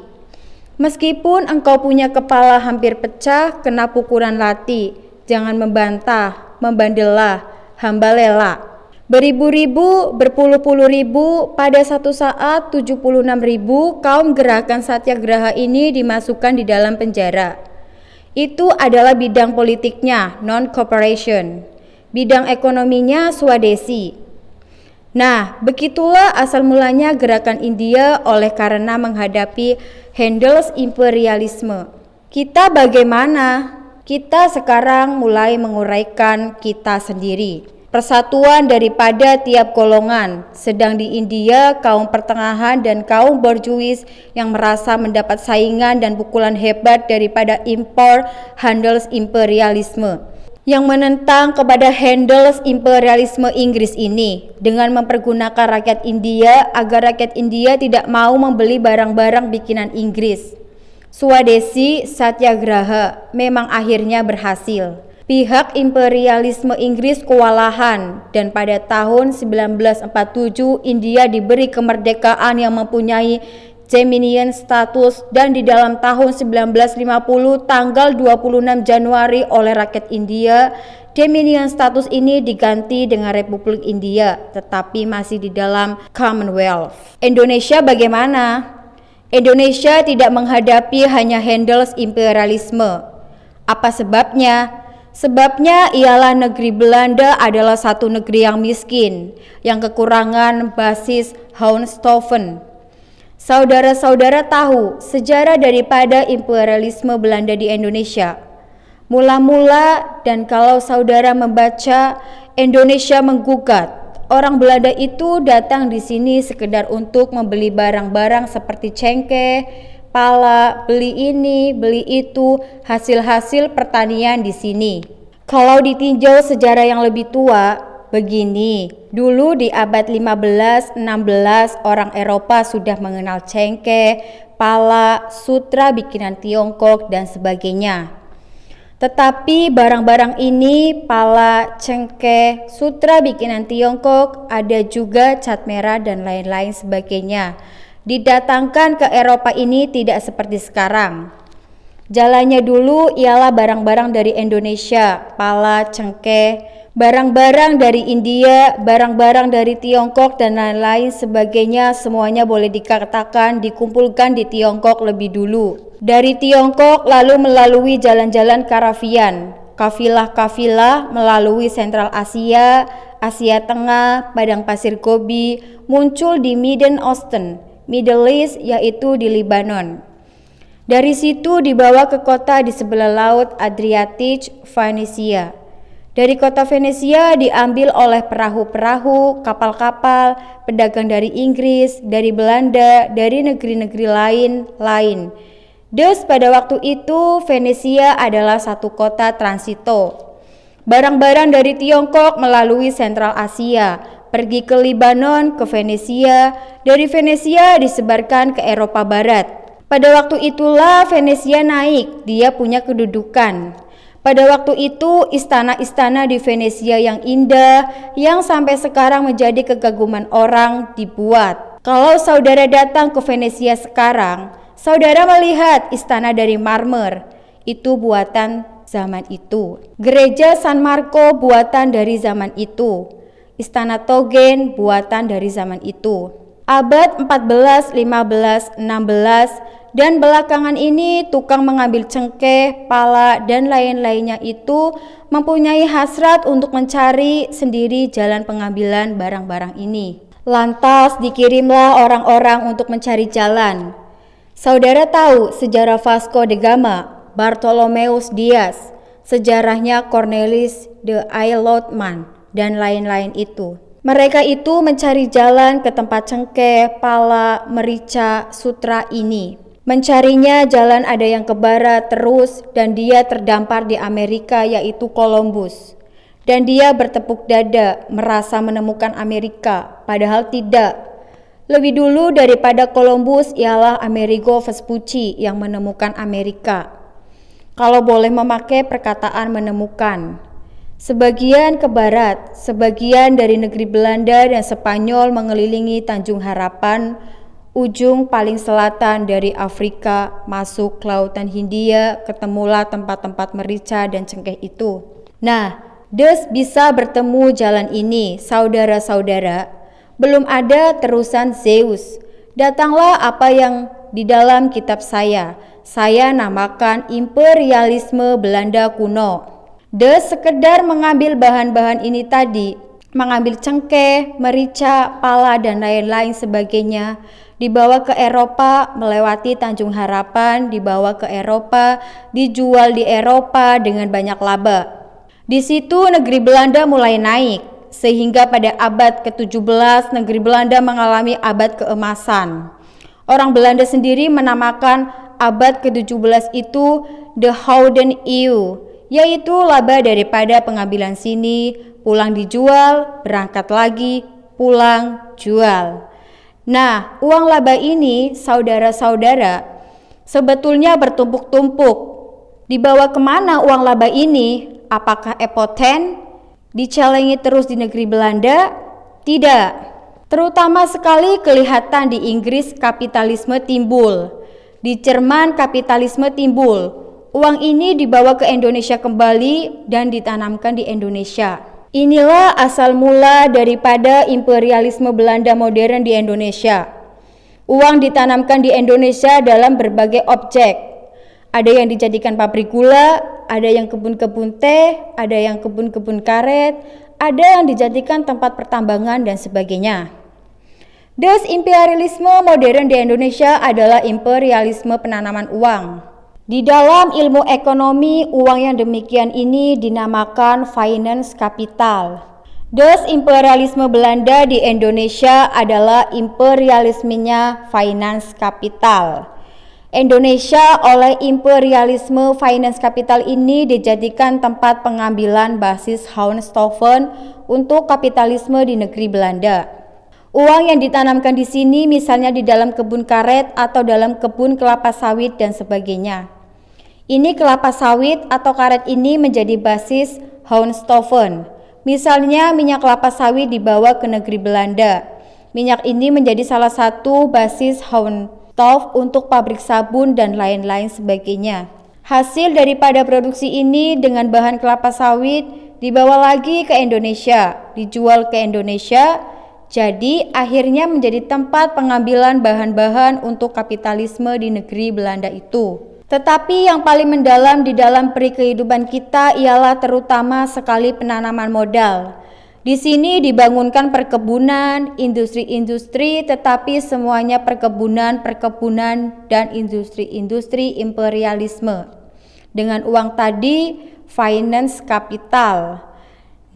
B: Meskipun engkau punya kepala hampir pecah kena pukulan lati, jangan membantah, membandellah, hambalela. Beribu-ribu, berpuluh-puluh ribu, pada satu saat 76.000 kaum gerakan satyagraha ini dimasukkan di dalam penjara. Itu adalah bidang politiknya, non-cooperation. Bidang ekonominya swadesi. Nah, begitulah asal mulanya gerakan India oleh karena menghadapi Handel's imperialisme. Kita bagaimana? Kita sekarang mulai menguraikan kita sendiri. Persatuan daripada tiap golongan, sedang di India kaum pertengahan dan kaum borjuis yang merasa mendapat saingan dan pukulan hebat daripada impor Handel's imperialisme yang menentang kepada Handel's imperialisme Inggris ini dengan mempergunakan rakyat India agar rakyat India tidak mau membeli barang-barang bikinan Inggris. Swadesi Satyagraha memang akhirnya berhasil. Pihak imperialisme Inggris kewalahan dan pada tahun 1947 India diberi kemerdekaan yang mempunyai Dominion status dan di dalam tahun 1950 tanggal 26 Januari oleh rakyat India Dominion status ini diganti dengan Republik India tetapi masih di dalam Commonwealth. Indonesia bagaimana? Indonesia tidak menghadapi hanya Handel's imperialisme. Apa sebabnya? Sebabnya ialah negeri Belanda adalah satu negeri yang miskin, yang kekurangan basis Hohenstaufen. Saudara-saudara tahu sejarah daripada imperialisme Belanda di Indonesia. Mula-mula dan kalau saudara membaca, Indonesia menggugat. Orang Belanda itu datang di sini sekedar untuk membeli barang-barang seperti cengkeh, pala, beli ini, beli itu, hasil-hasil pertanian di sini. Kalau ditinjau sejarah yang lebih tua, begini, dulu di abad 15-16 orang Eropa sudah mengenal cengkeh, pala, sutra bikinan Tiongkok dan sebagainya. Tetapi barang-barang ini, pala, cengkeh, sutra bikinan Tiongkok, ada juga cat merah dan lain-lain sebagainya. Didatangkan ke Eropa ini tidak seperti sekarang. Jalannya dulu ialah barang-barang dari Indonesia, pala, cengkeh, barang-barang dari India, barang-barang dari Tiongkok dan lain-lain sebagainya, semuanya boleh dikatakan dikumpulkan di Tiongkok lebih dulu. Dari Tiongkok lalu melalui jalan-jalan karavian, kafilah-kafilah melalui Sentral Asia, Asia Tengah, Padang Pasir Gobi, muncul di Middle East yaitu di Lebanon. Dari situ dibawa ke kota di sebelah laut Adriatic, Venesia. Dari kota Venesia diambil oleh perahu-perahu, kapal-kapal, pedagang dari Inggris, dari Belanda, dari negeri-negeri lain-lain. Dus pada waktu itu Venesia adalah satu kota transito. Barang-barang dari Tiongkok melalui Sentral Asia, pergi ke Libanon, ke Venesia, dari Venesia disebarkan ke Eropa Barat. Pada waktu itulah Venesia naik, dia punya kedudukan. Pada waktu itu istana-istana di Venesia yang indah, yang sampai sekarang menjadi kegaguman orang dibuat. Kalau saudara datang ke Venesia sekarang, saudara melihat istana dari marmer, itu buatan zaman itu. Gereja San Marco buatan dari zaman itu. Istana Togen buatan dari zaman itu. Abad 14, 15, 16, dan belakangan ini tukang mengambil cengkeh, pala, dan lain-lainnya itu mempunyai hasrat untuk mencari sendiri jalan pengambilan barang-barang ini. Lantas dikirimlah orang-orang untuk mencari jalan. Saudara tahu sejarah Vasco da Gama, Bartolomeus Dias, sejarahnya Cornelis de Ayelotman, dan lain-lain itu. Mereka itu mencari jalan ke tempat cengkeh, pala, merica, sutra ini. Mencarinya jalan ada yang ke barat terus dan dia terdampar di Amerika yaitu Columbus. Dan dia bertepuk dada merasa menemukan Amerika, padahal tidak. Lebih dulu daripada Columbus ialah Amerigo Vespucci yang menemukan Amerika. Kalau boleh memakai perkataan menemukan. Sebagian ke barat, sebagian dari negeri Belanda dan Spanyol mengelilingi Tanjung Harapan, ujung paling selatan dari Afrika masuk ke Lautan Hindia, ketemulah tempat-tempat merica dan cengkeh itu. Nah, dus bisa bertemu jalan ini, saudara-saudara. Belum ada terusan Zeus. Datanglah apa yang di dalam kitab saya namakan imperialisme Belanda kuno. Dus sekedar mengambil bahan-bahan ini tadi, mengambil cengkeh, merica, pala, dan lain-lain sebagainya, dibawa ke Eropa, melewati Tanjung Harapan, dibawa ke Eropa, dijual di Eropa dengan banyak laba. Di situ negeri Belanda mulai naik, sehingga pada abad ke-17 negeri Belanda mengalami abad keemasan. Orang Belanda sendiri menamakan abad ke-17 itu The Gouden Eeuw, yaitu laba daripada pengambilan sini, pulang dijual, berangkat lagi, pulang, jual. Nah, uang laba ini, saudara-saudara, sebetulnya bertumpuk-tumpuk. Dibawa kemana uang laba ini? Apakah epoten? Dicelengi terus di negeri Belanda? Tidak. Terutama sekali kelihatan di Inggris kapitalisme timbul. Di Jerman kapitalisme timbul. Uang ini dibawa ke Indonesia kembali dan ditanamkan di Indonesia. Inilah asal mula daripada imperialisme Belanda modern di Indonesia. Uang ditanamkan di Indonesia dalam berbagai objek. Ada yang dijadikan pabrik gula, ada yang kebun-kebun teh, ada yang kebun-kebun karet, ada yang dijadikan tempat pertambangan dan sebagainya. Dus imperialisme modern di Indonesia adalah imperialisme penanaman uang. Di dalam ilmu ekonomi, uang yang demikian ini dinamakan finance capital. Dus imperialisme Belanda di Indonesia adalah imperialismenya finance capital. Indonesia oleh imperialisme finance capital ini dijadikan tempat pengambilan basis Hohenstaufen untuk kapitalisme di negeri Belanda. Uang yang ditanamkan di sini misalnya di dalam kebun karet atau dalam kebun kelapa sawit dan sebagainya. Ini kelapa sawit atau karet ini menjadi basis Hohenstaufen. Misalnya minyak kelapa sawit dibawa ke negeri Belanda. Minyak ini menjadi salah satu basis Hohenstaufen untuk pabrik sabun dan lain-lain sebagainya. Hasil daripada produksi ini dengan bahan kelapa sawit dibawa lagi ke Indonesia, dijual ke Indonesia. Jadi akhirnya menjadi tempat pengambilan bahan-bahan untuk kapitalisme di negeri Belanda itu. Tetapi yang paling mendalam di dalam peri kehidupan kita ialah terutama sekali penanaman modal. Di sini dibangunkan perkebunan, industri-industri, tetapi semuanya perkebunan dan industri-industri imperialisme. Dengan uang tadi, finance capital.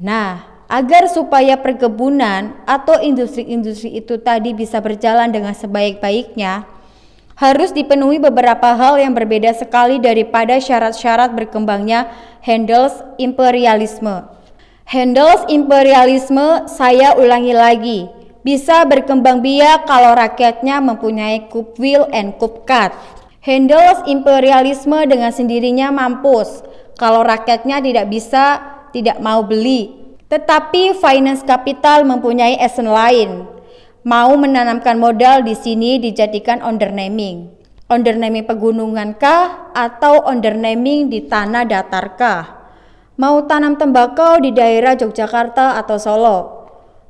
B: Nah, agar supaya perkebunan atau industri-industri itu tadi bisa berjalan dengan sebaik-baiknya, harus dipenuhi beberapa hal yang berbeda sekali daripada syarat-syarat berkembangnya Handels imperialisme. Handels imperialisme, saya ulangi lagi, bisa berkembang biak kalau rakyatnya mempunyai Kupwil and Kupkat. Handels imperialisme dengan sendirinya mampus kalau rakyatnya tidak bisa, tidak mau beli. Tetapi finance capital mempunyai esen lain. Mau menanamkan modal di sini dijadikan undernaming. Undernaming pegunungan kah atau undernaming di tanah datar kah? Mau tanam tembakau di daerah Yogyakarta atau Solo?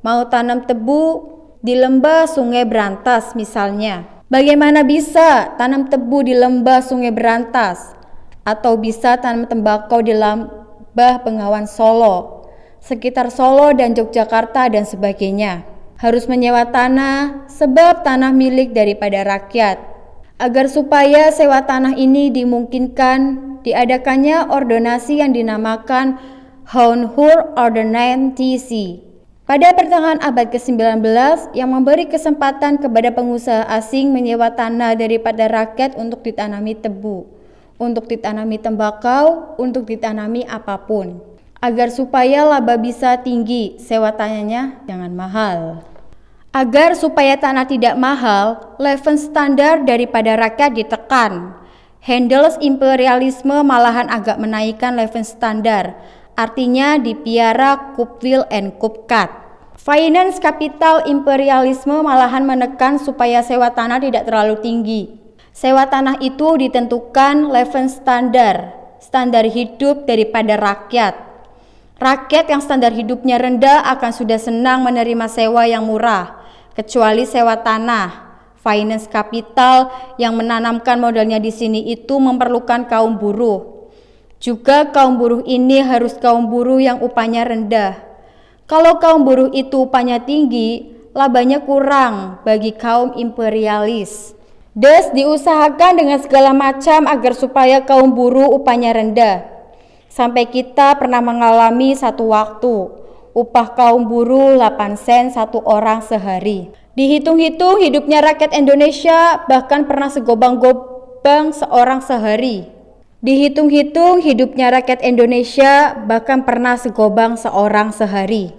B: Mau tanam tebu di lembah Sungai Berantas misalnya? Bagaimana bisa tanam tebu di lembah Sungai Berantas? Atau bisa tanam tembakau di lembah Bengawan Solo, sekitar Solo dan Yogyakarta dan sebagainya? Harus menyewa tanah sebab tanah milik daripada rakyat. Agar supaya sewa tanah ini dimungkinkan, diadakannya ordonasi yang dinamakan Hohenhur Ordonnantie pada pertengahan abad ke-19 yang memberi kesempatan kepada pengusaha asing menyewa tanah daripada rakyat untuk ditanami tebu, untuk ditanami tembakau, untuk ditanami apapun. Agar supaya laba bisa tinggi, sewa tanahnya jangan mahal. Agar supaya tanah tidak mahal, leven standar daripada rakyat ditekan. Handels imperialisme malahan agak menaikkan leven standar, artinya dipiara Kupwil and Kupkat. Finance capital imperialisme malahan menekan supaya sewa tanah tidak terlalu tinggi. Sewa tanah itu ditentukan leven standar, standar hidup daripada rakyat. Rakyat yang standar hidupnya rendah akan sudah senang menerima sewa yang murah, kecuali sewa tanah. Finance capital yang menanamkan modalnya di sini itu memerlukan kaum buruh. Juga kaum buruh ini harus kaum buruh yang upahnya rendah. Kalau kaum buruh itu upahnya tinggi, labanya kurang bagi kaum imperialis. Des diusahakan dengan segala macam agar supaya kaum buruh upahnya rendah. Sampai kita pernah mengalami satu waktu, upah kaum buruh 8 sen satu orang sehari. Dihitung-hitung hidupnya rakyat Indonesia bahkan pernah segobang-gobang seorang sehari. Dihitung-hitung hidupnya rakyat Indonesia bahkan pernah segobang seorang sehari.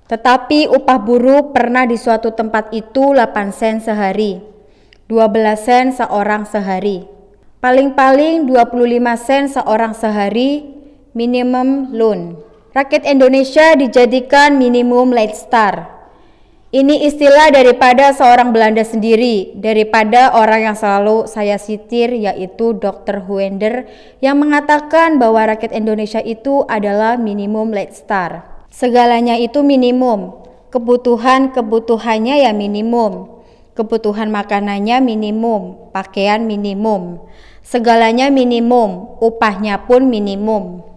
B: Tetapi upah buruh pernah di suatu tempat itu 8 sen sehari, 12 sen seorang sehari, paling-paling 25 sen seorang sehari, minimum loan. Rakyat Indonesia dijadikan minimum late star. Ini istilah daripada seorang Belanda sendiri, daripada orang yang selalu saya sitir, yaitu Dr. Huender, yang mengatakan bahwa rakyat Indonesia itu adalah minimum late star. Segalanya itu minimum, kebutuhannya ya minimum, kebutuhan makanannya minimum, pakaian minimum, segalanya minimum, upahnya pun minimum.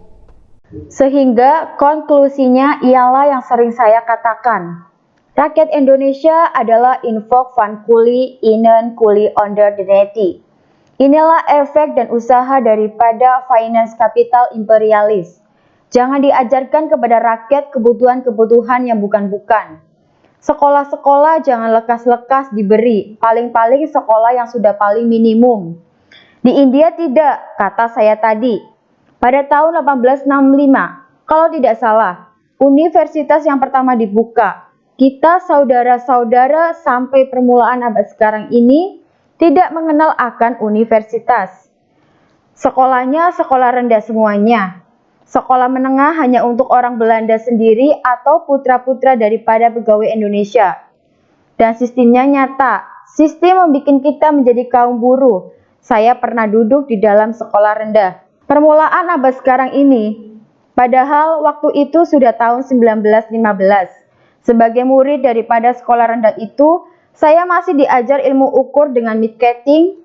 B: Sehingga konklusinya ialah yang sering saya katakan, rakyat Indonesia adalah invok van kuli inen kuli onder deneti. Inilah efek dan usaha daripada finance capital imperialis. Jangan diajarkan kepada rakyat kebutuhan-kebutuhan yang bukan-bukan. Sekolah-sekolah jangan lekas-lekas diberi, paling-paling sekolah yang sudah paling minimum. Di India tidak, kata saya tadi. Pada tahun 1865, kalau tidak salah, universitas yang pertama dibuka. Kita saudara-saudara sampai permulaan abad sekarang ini tidak mengenal akan universitas. Sekolahnya sekolah rendah semuanya. Sekolah menengah hanya untuk orang Belanda sendiri atau putra-putra daripada pegawai Indonesia. Dan sistemnya nyata. Sistem membuat kita menjadi kaum buruh. Saya pernah duduk di dalam sekolah rendah. Permulaan abad sekarang ini. Padahal waktu itu sudah tahun 1915. Sebagai murid daripada sekolah rendah itu, saya masih diajar ilmu ukur dengan midcating,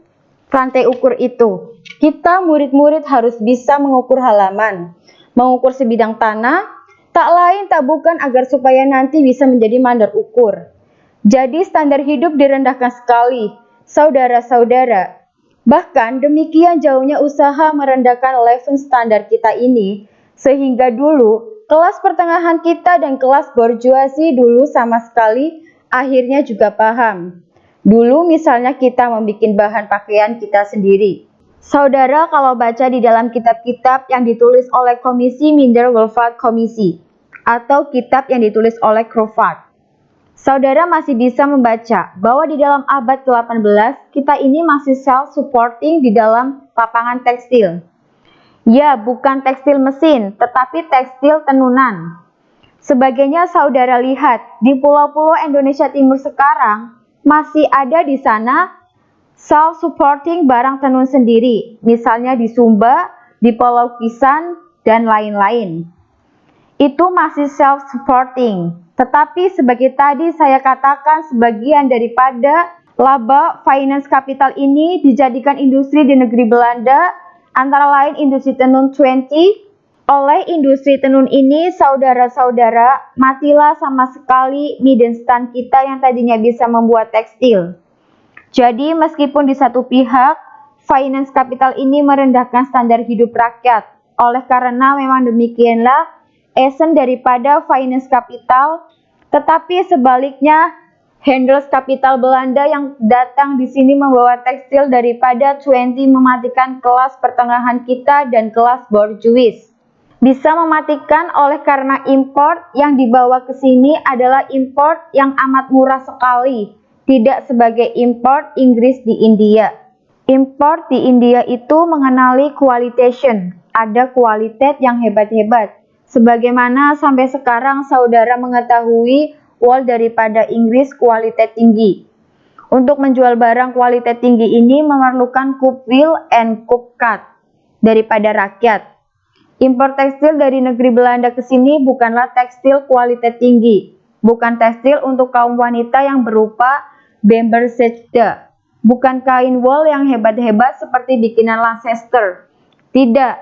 B: rantai ukur itu. Kita murid-murid harus bisa mengukur halaman, mengukur sebidang tanah, tak lain tak bukan agar supaya nanti bisa menjadi mandor ukur. Jadi standar hidup direndahkan sekali, saudara-saudara. Bahkan demikian jauhnya usaha merendahkan leven standar kita ini, sehingga dulu Kelas pertengahan kita dan kelas borjuasi dulu sama sekali akhirnya juga paham. Dulu misalnya kita membuat bahan pakaian kita sendiri. Saudara kalau baca di dalam kitab-kitab yang ditulis oleh Komisi Minder-Wolfart Komisi atau kitab yang ditulis oleh Crawford, saudara masih bisa membaca bahwa di dalam abad ke-18 kita ini masih self-supporting di dalam lapangan tekstil. Ya, bukan tekstil mesin, tetapi tekstil tenunan. Sebagainya saudara lihat, di pulau-pulau Indonesia Timur sekarang masih ada di sana self-supporting barang tenun sendiri, misalnya di Sumba, di Pulau Kisan, dan lain-lain. Itu masih self-supporting, tetapi sebagai tadi saya katakan sebagian daripada laba finance capital ini dijadikan industri di negeri Belanda, antara lain industri tenun 20. Oleh industri tenun ini, saudara-saudara, matilah sama sekali Middenstand kita yang tadinya bisa membuat tekstil. Jadi meskipun di satu pihak, finance capital ini merendahkan standar hidup rakyat. Oleh karena memang demikianlah esen daripada finance capital, tetapi sebaliknya Handels Capital Belanda yang datang di sini membawa tekstil daripada 20 mematikan kelas pertengahan kita dan kelas borjuis. Bisa mematikan oleh karena import yang dibawa ke sini adalah import yang amat murah sekali, tidak sebagai import Inggris di India. Import di India itu mengenali qualitation, ada kualitas yang hebat-hebat. Sebagaimana sampai sekarang saudara mengetahui wol daripada Inggris kualitas tinggi. Untuk menjual barang kualitas tinggi ini memerlukan kupwil and kupkat daripada rakyat. Impor tekstil dari negeri Belanda ke sini bukanlah tekstil kualitas tinggi, bukan tekstil untuk kaum wanita yang berupa Bambergseide, bukan kain wol yang hebat-hebat seperti bikinan Lancaster. Tidak,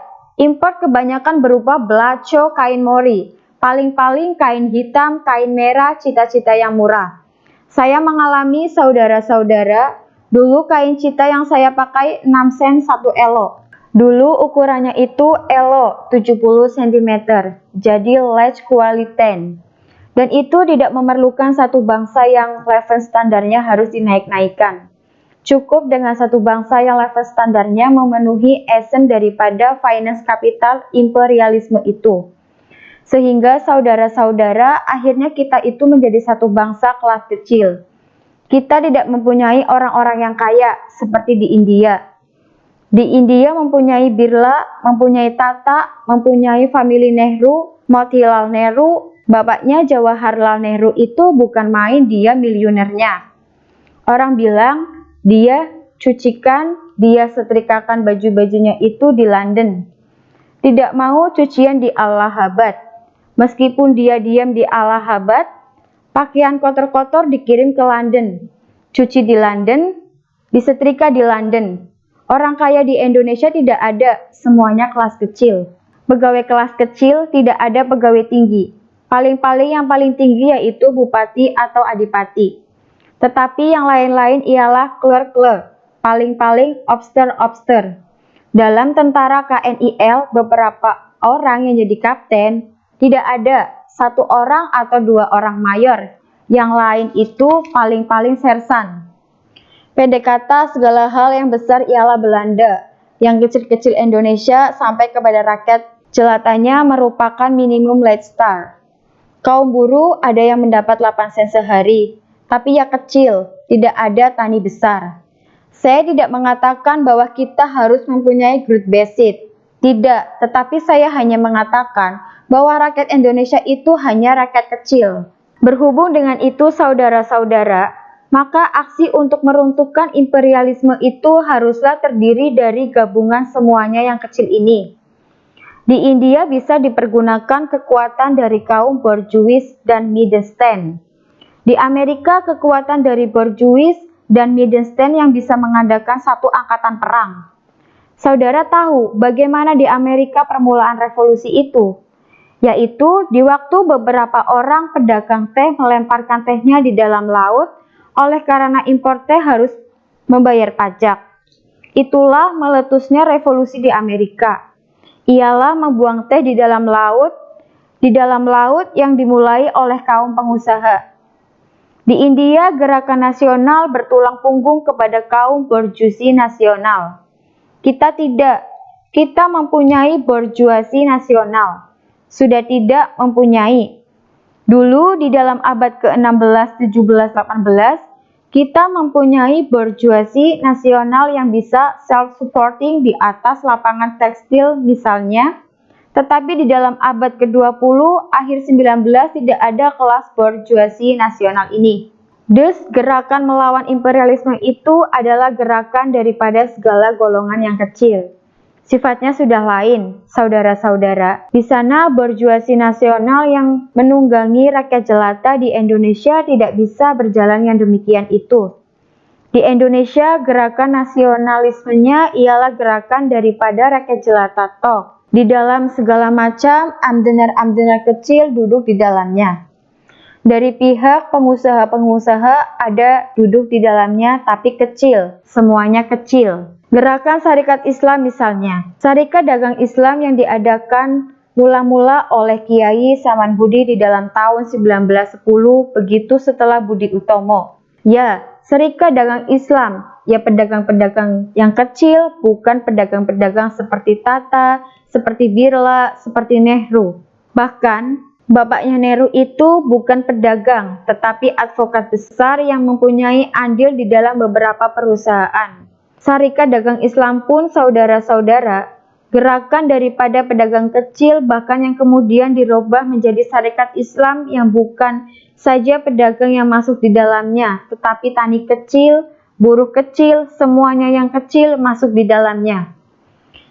B: impor kebanyakan berupa blacho kain mori, paling-paling kain hitam, kain merah, cita-cita yang murah. Saya mengalami saudara-saudara, dulu kain cita yang saya pakai 6 sen 1 elo. Dulu ukurannya itu elo 70 cm, jadi large quality. Dan itu tidak memerlukan satu bangsa yang level standarnya harus dinaik-naikkan. Cukup dengan satu bangsa yang level standarnya memenuhi esen daripada finance capital imperialisme itu. Sehingga saudara-saudara, akhirnya kita itu menjadi satu bangsa kelas kecil. Kita tidak mempunyai orang-orang yang kaya seperti di India. Di India mempunyai Birla, mempunyai Tata, mempunyai famili Nehru, Motilal Nehru, bapaknya Jawaharlal Nehru itu bukan main dia miliunernya. Orang bilang dia cucikan, dia setrikakan baju-bajunya itu di London. Tidak mau cucian di Allahabad. Meskipun dia diam di Allahabad, pakaian kotor-kotor dikirim ke London. Cuci di London, disetrika di London. Orang kaya di Indonesia tidak ada, semuanya kelas kecil. Pegawai kelas kecil tidak ada pegawai tinggi. Paling-paling yang paling tinggi yaitu bupati atau adipati. Tetapi yang lain-lain ialah clerk-clerk, paling-paling obster-obster. Dalam tentara KNIL beberapa orang yang jadi kapten, tidak ada satu orang atau dua orang mayor. Yang lain itu paling-paling sersan. Pendek kata, segala hal yang besar ialah Belanda, yang kecil-kecil Indonesia sampai kepada rakyat jelatannya merupakan minimum light star. Kaum buruh ada yang mendapat 8 sen sehari, tapi ya kecil, tidak ada tani besar. Saya tidak mengatakan bahwa kita harus mempunyai grup basic, tidak, tetapi saya hanya mengatakan bahwa rakyat Indonesia itu hanya rakyat kecil. Berhubung dengan itu saudara-saudara, maka aksi untuk meruntuhkan imperialisme itu haruslah terdiri dari gabungan semuanya yang kecil ini. Di India bisa dipergunakan kekuatan dari kaum borjuis dan Middenstand. Di Amerika kekuatan dari borjuis dan Middenstand yang bisa mengadakan satu angkatan perang. Saudara tahu bagaimana di Amerika permulaan revolusi itu? Yaitu di waktu beberapa orang pedagang teh melemparkan tehnya di dalam laut, oleh karena impor teh harus membayar pajak. Itulah meletusnya revolusi di Amerika. Ialah membuang teh di dalam laut di dalam laut yang dimulai oleh kaum pengusaha. Di India, gerakan nasional bertulang punggung kepada kaum borjuisi nasional. Kita tidak, kita mempunyai borjuisi nasional. Sudah tidak mempunyai. Dulu di dalam abad ke-16, 17, 18, kita mempunyai borjuisi nasional yang bisa self-supporting di atas lapangan tekstil misalnya. Tetapi di dalam abad ke-20, akhir 19 tidak ada kelas borjuisi nasional ini. Thus, gerakan melawan imperialisme itu adalah gerakan daripada segala golongan yang kecil. Sifatnya sudah lain, saudara-saudara. Di sana borjuisi nasional yang menunggangi rakyat jelata di Indonesia tidak bisa berjalan yang demikian itu. Di Indonesia, gerakan nasionalismenya ialah gerakan daripada rakyat jelata toh. Di dalam segala macam amdenar-amdenar kecil duduk di dalamnya. Dari pihak pengusaha-pengusaha ada duduk di dalamnya tapi kecil, semuanya kecil. Gerakan Syarikat Islam misalnya, Syarikat Dagang Islam yang diadakan mula-mula oleh Kiai Saman Budi di dalam tahun 1910 begitu setelah Budi Utomo. Ya, Syarikat Dagang Islam, ya pedagang-pedagang yang kecil, bukan pedagang-pedagang seperti Tata, seperti Birla, seperti Nehru. Bahkan, bapaknya Nehru itu bukan pedagang, tetapi advokat besar yang mempunyai andil di dalam beberapa perusahaan. Syarikat Dagang Islam pun, saudara-saudara, gerakan daripada pedagang kecil bahkan yang kemudian dirubah menjadi Syarikat Islam yang bukan saja pedagang yang masuk di dalamnya, tetapi tani kecil, buruh kecil, semuanya yang kecil masuk di dalamnya.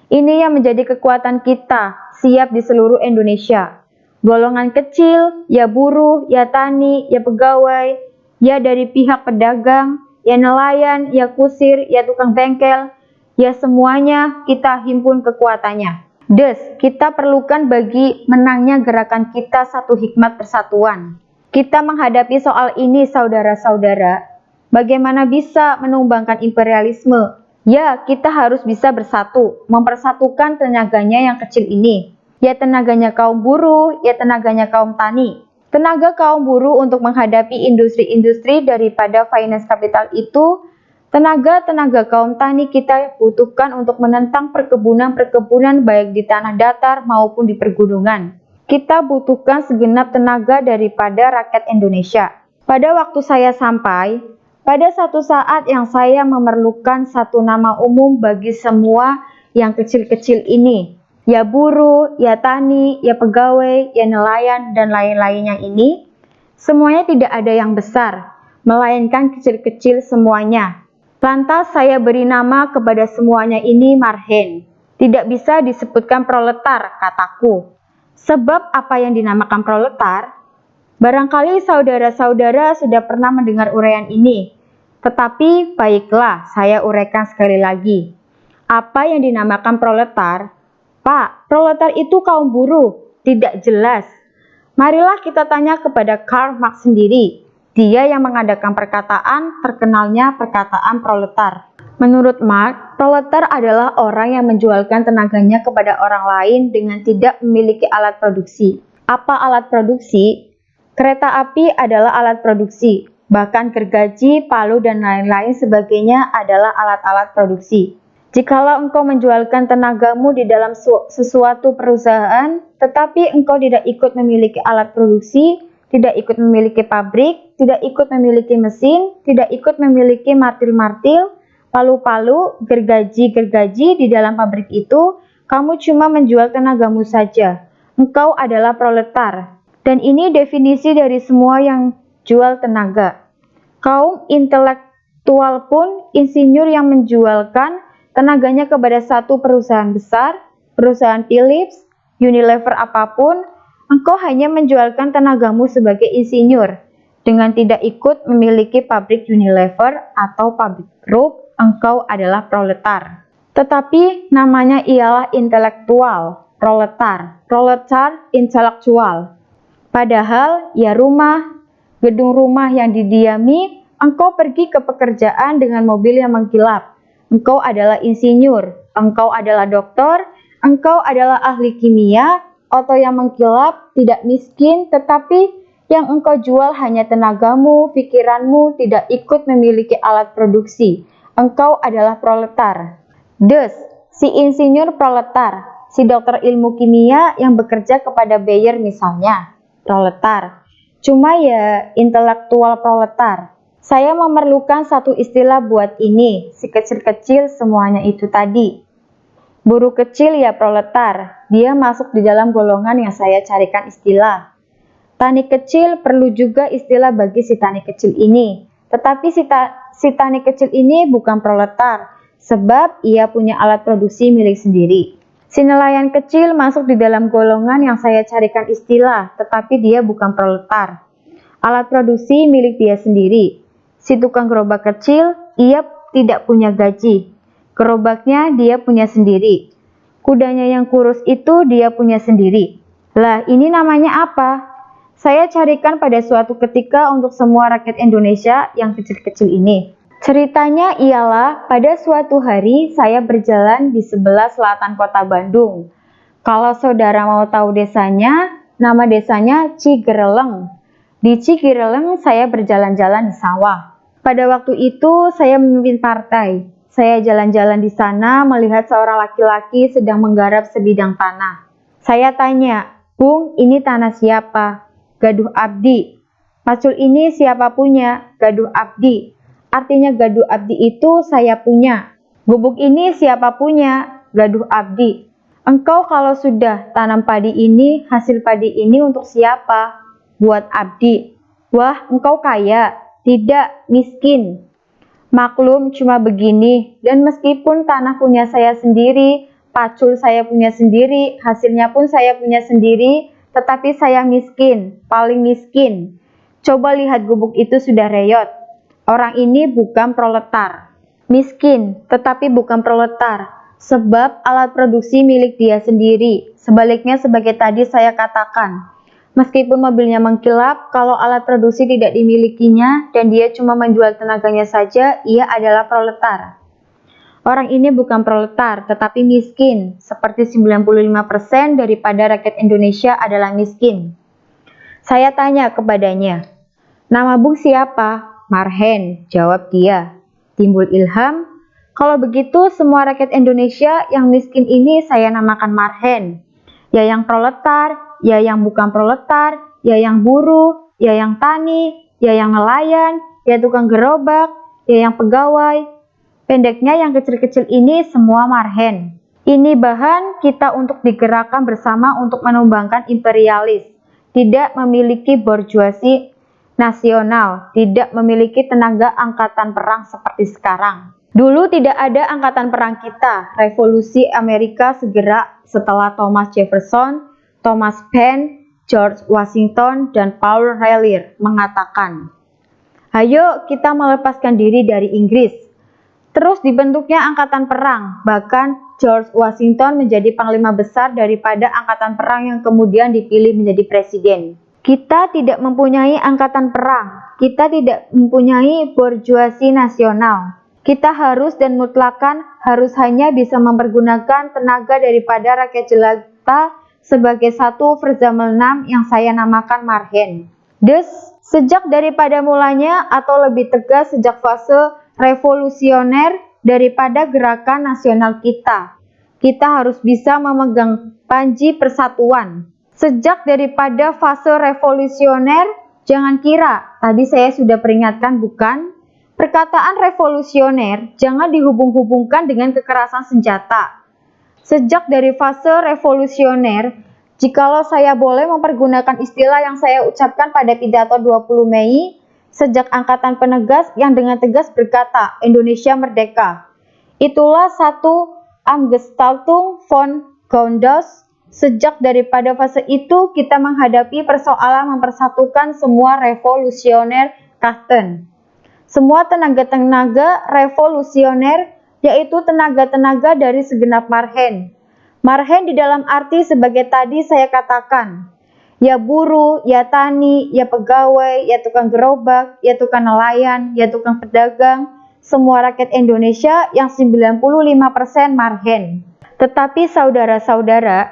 B: Ini yang menjadi kekuatan kita, siap di seluruh Indonesia. Golongan kecil, ya buruh, ya tani, ya pegawai, ya dari pihak pedagang, ya nelayan, ya kusir, ya tukang bengkel, ya semuanya kita himpun kekuatannya. Thus, kita perlukan bagi menangnya gerakan kita satu hikmat persatuan. Kita menghadapi soal ini saudara-saudara, bagaimana bisa menumbangkan imperialisme? Ya, kita harus bisa bersatu, mempersatukan tenaganya yang kecil ini. Ya tenaganya kaum buruh, ya tenaganya kaum tani. Tenaga kaum buruh untuk menghadapi industri-industri daripada finance capital itu, tenaga-tenaga kaum tani kita butuhkan untuk menentang perkebunan-perkebunan baik di tanah datar maupun di pergunungan. Kita butuhkan segenap tenaga daripada rakyat Indonesia. Pada waktu saya sampai, pada satu saat yang saya memerlukan satu nama umum bagi semua yang kecil-kecil ini, ya buruh, ya tani, ya pegawai, ya nelayan, dan lain-lainnya ini, semuanya tidak ada yang besar, melainkan kecil-kecil semuanya. Lantas saya beri nama kepada semuanya ini marhen. Tidak bisa disebutkan proletar, kataku. Sebab apa yang dinamakan proletar? Barangkali saudara-saudara sudah pernah mendengar uraian ini. Tetapi baiklah, saya uraikan sekali lagi. Apa yang dinamakan proletar? Pak, proletar itu kaum buruh. Tidak jelas. Marilah kita tanya kepada Karl Marx sendiri. Dia yang mengadakan perkataan, terkenalnya perkataan proletar. Menurut Marx, proletar adalah orang yang menjualkan tenaganya kepada orang lain dengan tidak memiliki alat produksi. Apa alat produksi? Kereta api adalah alat produksi. Bahkan gergaji, palu, dan lain-lain sebagainya adalah alat-alat produksi. Jikalau engkau menjualkan tenagamu di dalam sesuatu perusahaan, tetapi engkau tidak ikut memiliki alat produksi, tidak ikut memiliki pabrik, tidak ikut memiliki mesin, tidak ikut memiliki martil-martil, palu-palu, gergaji-gergaji di dalam pabrik itu, kamu cuma menjual tenagamu saja. Engkau adalah proletar. Dan ini definisi dari semua yang jual tenaga. Kaum intelektual pun insinyur yang menjualkan tenaganya kepada satu perusahaan besar, perusahaan Philips, Unilever apapun, engkau hanya menjualkan tenagamu sebagai insinyur. Dengan tidak ikut memiliki pabrik Unilever atau pabrik Krupp, engkau adalah proletar. Tetapi namanya ialah intelektual, proletar intelektual. Padahal ya rumah, gedung rumah yang didiami, engkau pergi ke pekerjaan dengan mobil yang mengkilap. Engkau adalah insinyur, engkau adalah dokter, engkau adalah ahli kimia, atau yang mengkilap, tidak miskin, tetapi yang engkau jual hanya tenagamu, pikiranmu, tidak ikut memiliki alat produksi. Engkau adalah proletar. Thus, si insinyur proletar, si dokter ilmu kimia yang bekerja kepada Bayer misalnya, proletar. Cuma ya intelektual proletar. Saya memerlukan satu istilah buat ini, si kecil-kecil semuanya itu tadi. Buruh kecil ya proletar, dia masuk di dalam golongan yang saya carikan istilah. Tani kecil perlu juga istilah bagi si tani kecil ini. Tetapi si tani kecil ini bukan proletar, sebab ia punya alat produksi milik sendiri. Si nelayan kecil masuk di dalam golongan yang saya carikan istilah, tetapi dia bukan proletar. Alat produksi milik dia sendiri. Si tukang gerobak kecil, ia tidak punya gaji. Gerobaknya dia punya sendiri. Kudanya yang kurus itu dia punya sendiri. Lah, ini namanya apa? Saya carikan pada suatu ketika untuk semua rakyat Indonesia yang kecil-kecil ini. Ceritanya ialah pada suatu hari saya berjalan di sebelah selatan kota Bandung. Kalau saudara mau tahu desanya, nama desanya Cigereleng. Di Cigereleng saya berjalan-jalan di sawah. Pada waktu itu saya memimpin partai. Saya jalan-jalan di sana melihat seorang laki-laki sedang menggarap sebidang tanah. Saya tanya, "Bung, ini tanah siapa?" "Gaduh Abdi." "Pacul ini siapa punya?" "Gaduh Abdi." Artinya Gaduh Abdi itu saya punya. "Gubuk ini siapa punya?" "Gaduh Abdi." "Engkau kalau sudah tanam padi ini, hasil padi ini untuk siapa?" "Buat Abdi." "Wah, engkau kaya." "Tidak, miskin." Maklum cuma begini, dan meskipun tanah punya saya sendiri, pacul saya punya sendiri, hasilnya pun saya punya sendiri, tetapi saya miskin, paling miskin. Coba lihat gubuk itu sudah reyot. Orang ini bukan proletar. Miskin, tetapi bukan proletar, sebab alat produksi milik dia sendiri. Sebaliknya sebagai tadi saya katakan, meskipun mobilnya mengkilap, kalau alat produksi tidak dimilikinya dan dia cuma menjual tenaganya saja, ia adalah proletar. Orang ini bukan proletar, tetapi miskin, seperti 95% daripada rakyat Indonesia adalah miskin. Saya tanya kepadanya, "Nama Bung siapa?" "Marhen," jawab dia. Timbul ilham, kalau begitu semua rakyat Indonesia yang miskin ini saya namakan Marhen. Ya yang proletar, ya yang bukan proletar, ya yang buruh, ya yang tani, ya yang nelayan, ya tukang gerobak, ya yang pegawai. Pendeknya yang kecil-kecil ini semua Marhen. Ini bahan kita untuk digerakkan bersama untuk menumbangkan imperialis. Tidak memiliki borjuasi nasional, tidak memiliki tenaga angkatan perang seperti sekarang. Dulu tidak ada angkatan perang kita. Revolusi Amerika segera setelah Thomas Jefferson, Thomas Paine, George Washington, dan Paul Revere mengatakan, "Ayo kita melepaskan diri dari Inggris." Terus dibentuknya angkatan perang. Bahkan George Washington menjadi panglima besar daripada angkatan perang yang kemudian dipilih menjadi presiden. Kita tidak mempunyai angkatan perang. Kita tidak mempunyai borjuasi nasional. Kita harus dan mutlakan harus hanya bisa mempergunakan tenaga daripada rakyat jelata sebagai satu verzamelnam yang saya namakan Marhen. Thus, sejak daripada mulanya atau lebih tegas sejak fase revolusioner daripada gerakan nasional kita harus bisa memegang panji persatuan. Sejak daripada fase revolusioner, jangan kira, tadi saya sudah peringatkan bukan? Perkataan revolusioner jangan dihubung-hubungkan dengan kekerasan senjata. Sejak dari fase revolusioner, jikalau saya boleh mempergunakan istilah yang saya ucapkan pada pidato 20 Mei, sejak angkatan penegas yang dengan tegas berkata, "Indonesia merdeka." Itulah satu Umgestaltung von Gaudaus. Sejak daripada fase itu kita menghadapi persoalan mempersatukan semua revolusioner Kasten. Semua tenaga-tenaga revolusioner, yaitu tenaga-tenaga dari segenap Marhen. Marhen di dalam arti sebagai tadi saya katakan, ya buruh, ya tani, ya pegawai, ya tukang gerobak, ya tukang nelayan, ya tukang pedagang, semua rakyat Indonesia yang 95% Marhen. Tetapi saudara-saudara,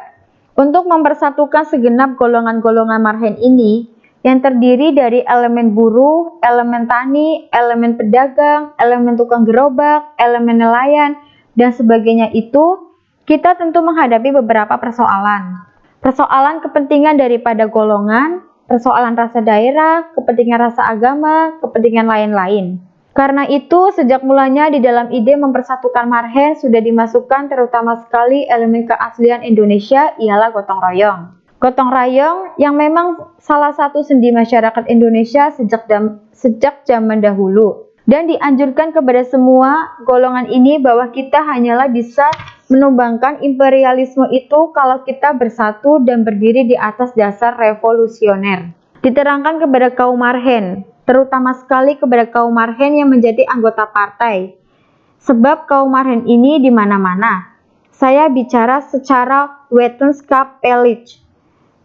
B: Untuk mempersatukan segenap golongan-golongan marhen ini, yang terdiri dari elemen buruh, elemen tani, elemen pedagang, elemen tukang gerobak, elemen nelayan, dan sebagainya itu, kita tentu menghadapi beberapa persoalan. Persoalan kepentingan daripada golongan, persoalan rasa daerah, kepentingan rasa agama, kepentingan lain-lain. Karena itu, sejak mulanya di dalam ide mempersatukan marhen sudah dimasukkan terutama sekali elemen keaslian Indonesia ialah gotong royong. Gotong royong yang memang salah satu sendi masyarakat Indonesia sejak zaman dahulu. Dan dianjurkan kepada semua golongan ini bahwa kita hanyalah bisa menumbangkan imperialisme itu kalau kita bersatu dan berdiri di atas dasar revolusioner. Diterangkan kepada kaum marhen, terutama sekali kepada kaum marhen yang menjadi anggota partai. Sebab kaum marhen ini di mana-mana. Saya bicara secara wetenskapelig.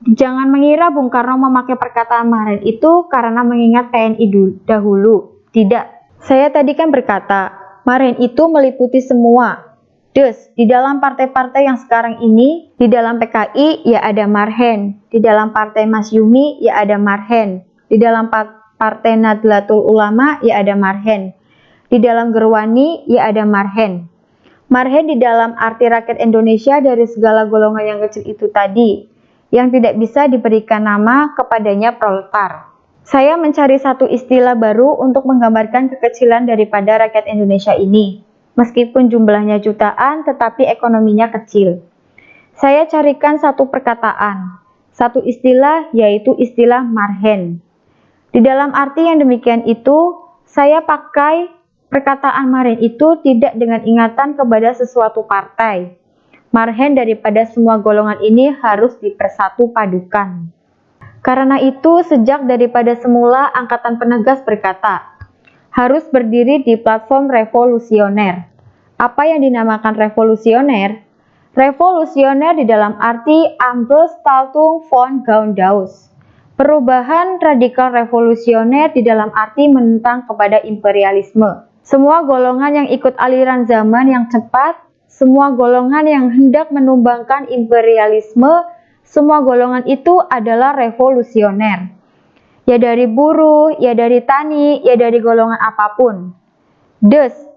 B: Jangan mengira Bung Karno memakai perkataan marhen itu karena mengingat TNI dahulu. Tidak. Saya tadi kan berkata, marhen itu meliputi semua. Di dalam partai-partai yang sekarang ini, di dalam PKI ya ada marhen, di dalam partai Mas Yumi ya ada marhen, di dalam partai Nahdlatul Ulama ya ada marhen, di dalam Gerwani ya ada marhen. Marhen di dalam arti rakyat Indonesia dari segala golongan yang kecil itu tadi, yang tidak bisa diberikan nama kepadanya proletar. Saya mencari satu istilah baru untuk menggambarkan kekecilan daripada rakyat Indonesia ini. Meskipun jumlahnya jutaan, tetapi ekonominya kecil. Saya carikan satu perkataan, satu istilah, yaitu istilah marhen. Di dalam arti yang demikian itu, saya pakai perkataan marhen itu tidak dengan ingatan kepada sesuatu partai. Marhen daripada semua golongan ini harus dipersatu padukan. Karena itu, sejak daripada semula Angkatan Penegas berkata, harus berdiri di platform revolusioner. Apa yang dinamakan revolusioner? Revolusioner di dalam arti Umgestaltung von Gaundaus. Perubahan radikal revolusioner di dalam arti menentang kepada imperialisme. Semua golongan yang ikut aliran zaman yang cepat, semua golongan yang hendak menumbangkan imperialisme, semua golongan itu adalah revolusioner. Ya dari buruh, ya dari tani, ya dari golongan apapun.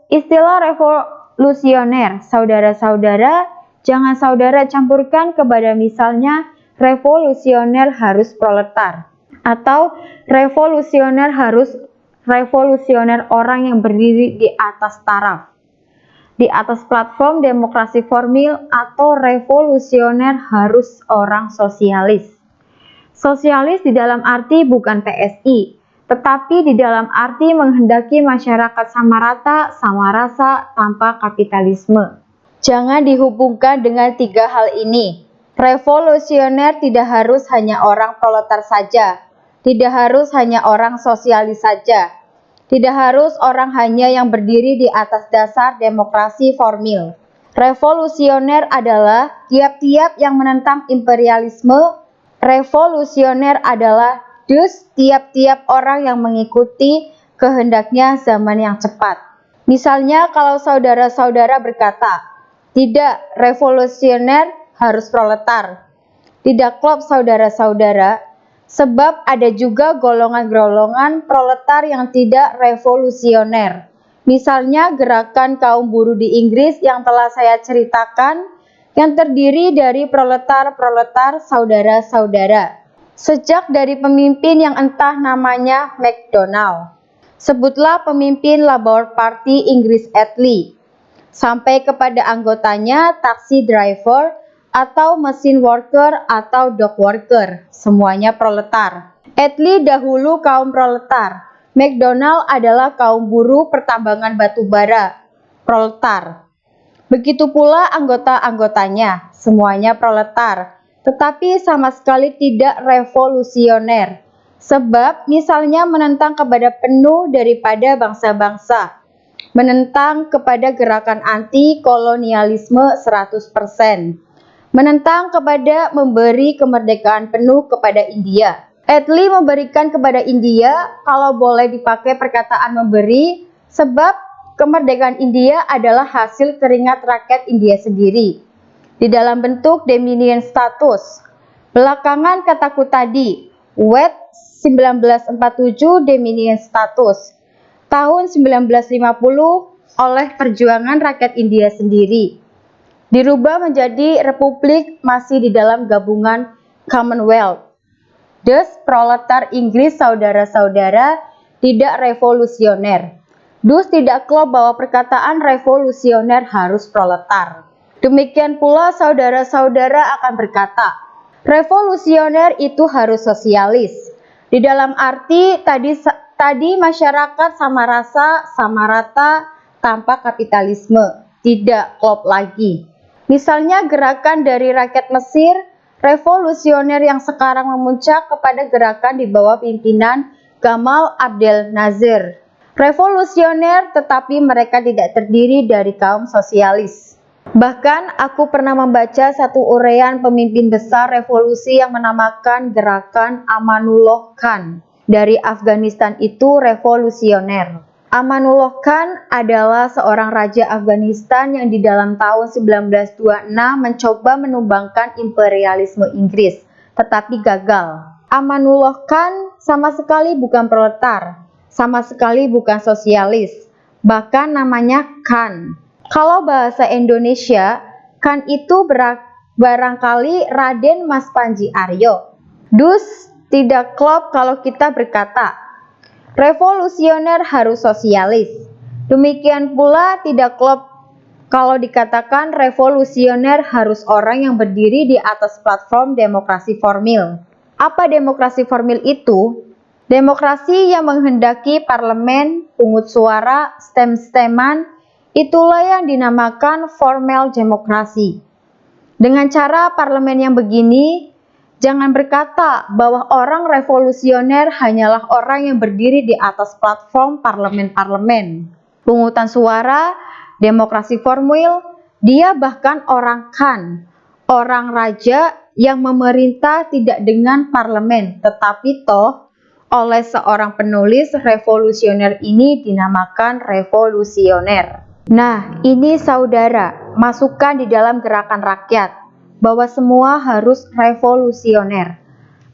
B: Istilah revolusioner, saudara-saudara, jangan saudara campurkan kepada misalnya revolusioner harus proletar, atau revolusioner harus revolusioner orang yang berdiri di atas taraf, di atas platform demokrasi formil, atau revolusioner harus orang sosialis. Sosialis di dalam arti bukan PSI, tetapi di dalam arti menghendaki masyarakat sama rata, sama rasa, tanpa kapitalisme. Jangan dihubungkan dengan tiga hal ini. Revolusioner tidak harus hanya orang proletar saja, tidak harus hanya orang sosialis saja, tidak harus orang hanya yang berdiri di atas dasar demokrasi formil. Revolusioner adalah tiap-tiap yang menentang imperialisme. Revolusioner adalah tiap-tiap orang yang mengikuti kehendaknya zaman yang cepat. Misalnya kalau saudara-saudara berkata, tidak, revolusioner harus proletar. Tidak klop saudara-saudara, sebab ada juga golongan-golongan proletar yang tidak revolusioner. Misalnya gerakan kaum buruh di Inggris yang telah saya ceritakan, yang terdiri dari proletar-proletar saudara-saudara. Sejak dari pemimpin yang entah namanya McDonald, sebutlah pemimpin Labour Party Inggris Attlee, sampai kepada anggotanya taksi driver atau mesin worker atau dock worker, semuanya proletar. Attlee dahulu kaum proletar, McDonald adalah kaum buruh pertambangan batu bara, proletar. Begitu pula anggota-anggotanya, semuanya proletar, tetapi sama sekali tidak revolusioner. Sebab misalnya menentang kepada penuh daripada bangsa-bangsa, menentang kepada gerakan anti-kolonialisme 100%, menentang kepada memberi kemerdekaan penuh kepada India. Attlee memberikan kepada India, kalau boleh dipakai perkataan memberi, sebab kemerdekaan India adalah hasil keringat rakyat India sendiri. di dalam bentuk dominion status. Belakangan kataku tadi, WET 1947 dominion status. Tahun 1950 oleh perjuangan rakyat India sendiri. Dirubah menjadi republik masih di dalam gabungan Commonwealth. Thus, proletar Inggris saudara-saudara tidak revolusioner. Dus tidak klop bahwa perkataan revolusioner harus proletar. Demikian pula saudara-saudara akan berkata, revolusioner itu harus sosialis. Di dalam arti tadi masyarakat sama rasa, sama rata, tanpa kapitalisme. Tidak klop lagi. Misalnya gerakan dari rakyat Mesir, revolusioner yang sekarang memuncak kepada gerakan di bawah pimpinan Gamal Abdel Nasser. Revolusioner tetapi mereka tidak terdiri dari kaum sosialis. Bahkan aku pernah membaca satu uraian pemimpin besar revolusi yang menamakan gerakan Amanullah Khan. Dari Afghanistan itu revolusioner. Amanullah Khan adalah seorang raja Afghanistan yang di dalam tahun 1926 mencoba menumbangkan imperialisme Inggris, tetapi gagal. Amanullah Khan sama sekali bukan proletar, sama sekali bukan sosialis, bahkan namanya Khan. Kalau bahasa Indonesia, Khan itu barangkali Raden Mas Panji Aryo. Dus tidak klop kalau kita berkata, revolusioner harus sosialis. Demikian pula tidak klop kalau dikatakan revolusioner harus orang yang berdiri di atas platform demokrasi formil. Apa demokrasi formil itu? Demokrasi yang menghendaki parlemen, pungut suara, stem-steman, itulah yang dinamakan formal demokrasi. Dengan cara parlemen yang begini, jangan berkata bahwa orang revolusioner hanyalah orang yang berdiri di atas platform parlemen-parlemen. Pungutan suara, demokrasi formil, dia bahkan orang Khan, orang raja yang memerintah tidak dengan parlemen, tetapi toh oleh seorang penulis revolusioner ini dinamakan revolusioner. Nah, ini saudara, masukkan di dalam gerakan rakyat bahwa semua harus revolusioner.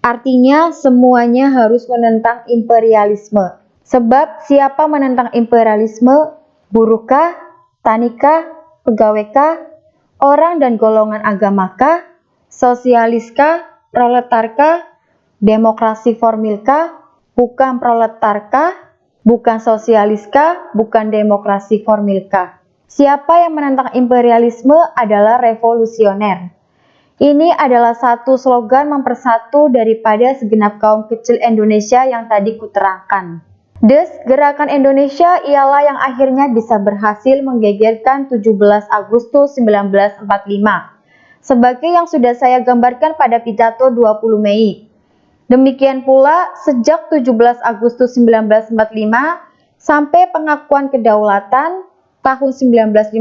B: Artinya semuanya harus menentang imperialisme. Sebab siapa menentang imperialisme? Buruhkah? Tanikah? Pegawainkah? Orang dan golongan agamakah? Sosialiskah? Proletarkah? Demokrasi formilkah? Bukan proletarkah? Bukan sosialiskah? Bukan demokrasi formilkah? Siapa yang menentang imperialisme adalah revolusioner. Ini adalah satu slogan mempersatu daripada segenap kaum kecil Indonesia yang tadi kuterangkan. Thus, gerakan Indonesia ialah yang akhirnya bisa berhasil menggegerkan 17 Agustus 1945. Sebagai yang sudah saya gambarkan pada pidato 20 Mei. Demikian pula, sejak 17 Agustus 1945 sampai pengakuan kedaulatan tahun 1950,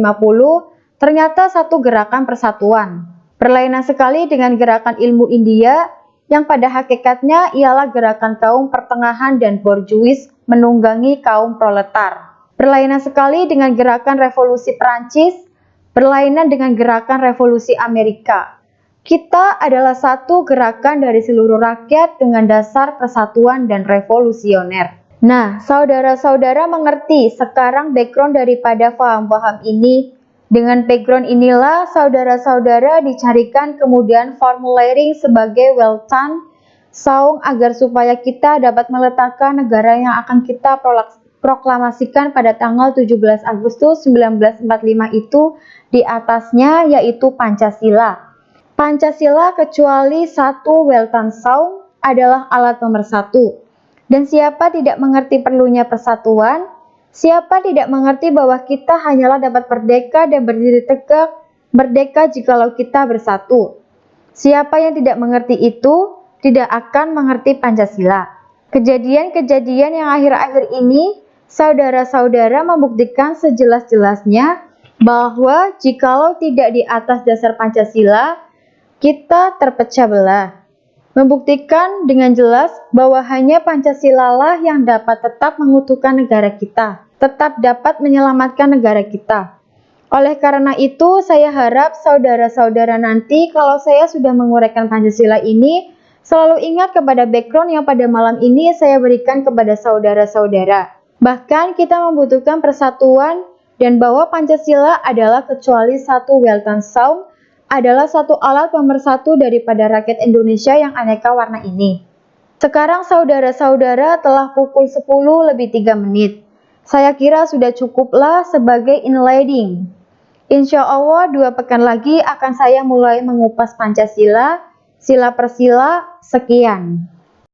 B: ternyata satu gerakan persatuan. Berlainan sekali dengan gerakan ilmu India yang pada hakikatnya ialah gerakan kaum pertengahan dan borjuis menunggangi kaum proletar. Berlainan sekali dengan gerakan revolusi Perancis, berlainan dengan gerakan revolusi Amerika. Kita adalah satu gerakan dari seluruh rakyat dengan dasar persatuan dan revolusioner. Nah, saudara-saudara mengerti sekarang background daripada paham-paham ini. Dengan background inilah saudara-saudara dicarikan kemudian formulating sebagai Weltan saung agar supaya kita dapat meletakkan negara yang akan kita proklamasikan pada tanggal 17 Agustus 1945 itu di atasnya, yaitu Pancasila. Pancasila kecuali satu Weltan saung adalah alat nomor 1. Dan siapa tidak mengerti perlunya persatuan? Siapa tidak mengerti bahwa kita hanyalah dapat merdeka dan berdiri tegak, merdeka jikalau kita bersatu. Siapa yang tidak mengerti itu, tidak akan mengerti Pancasila. Kejadian-kejadian yang akhir-akhir ini, saudara-saudara membuktikan sejelas-jelasnya bahwa jikalau tidak di atas dasar Pancasila, kita terpecah belah. Membuktikan dengan jelas bahwa hanya Pancasila lah yang dapat tetap mengutuhkan negara kita, tetap dapat menyelamatkan negara kita. Oleh karena itu, saya harap saudara-saudara nanti kalau saya sudah menguraikan Pancasila ini, selalu ingat kepada background yang pada malam ini saya berikan kepada saudara-saudara. Bahkan kita membutuhkan persatuan dan bahwa Pancasila adalah kecuali satu Weltan Saum, adalah satu alat pemersatu daripada rakyat Indonesia yang aneka warna ini. Sekarang saudara-saudara telah pukul 10 lebih 3 menit. Saya kira sudah cukuplah sebagai inleading. Insya Allah 2 pekan lagi akan saya mulai mengupas Pancasila, sila per sila, sekian.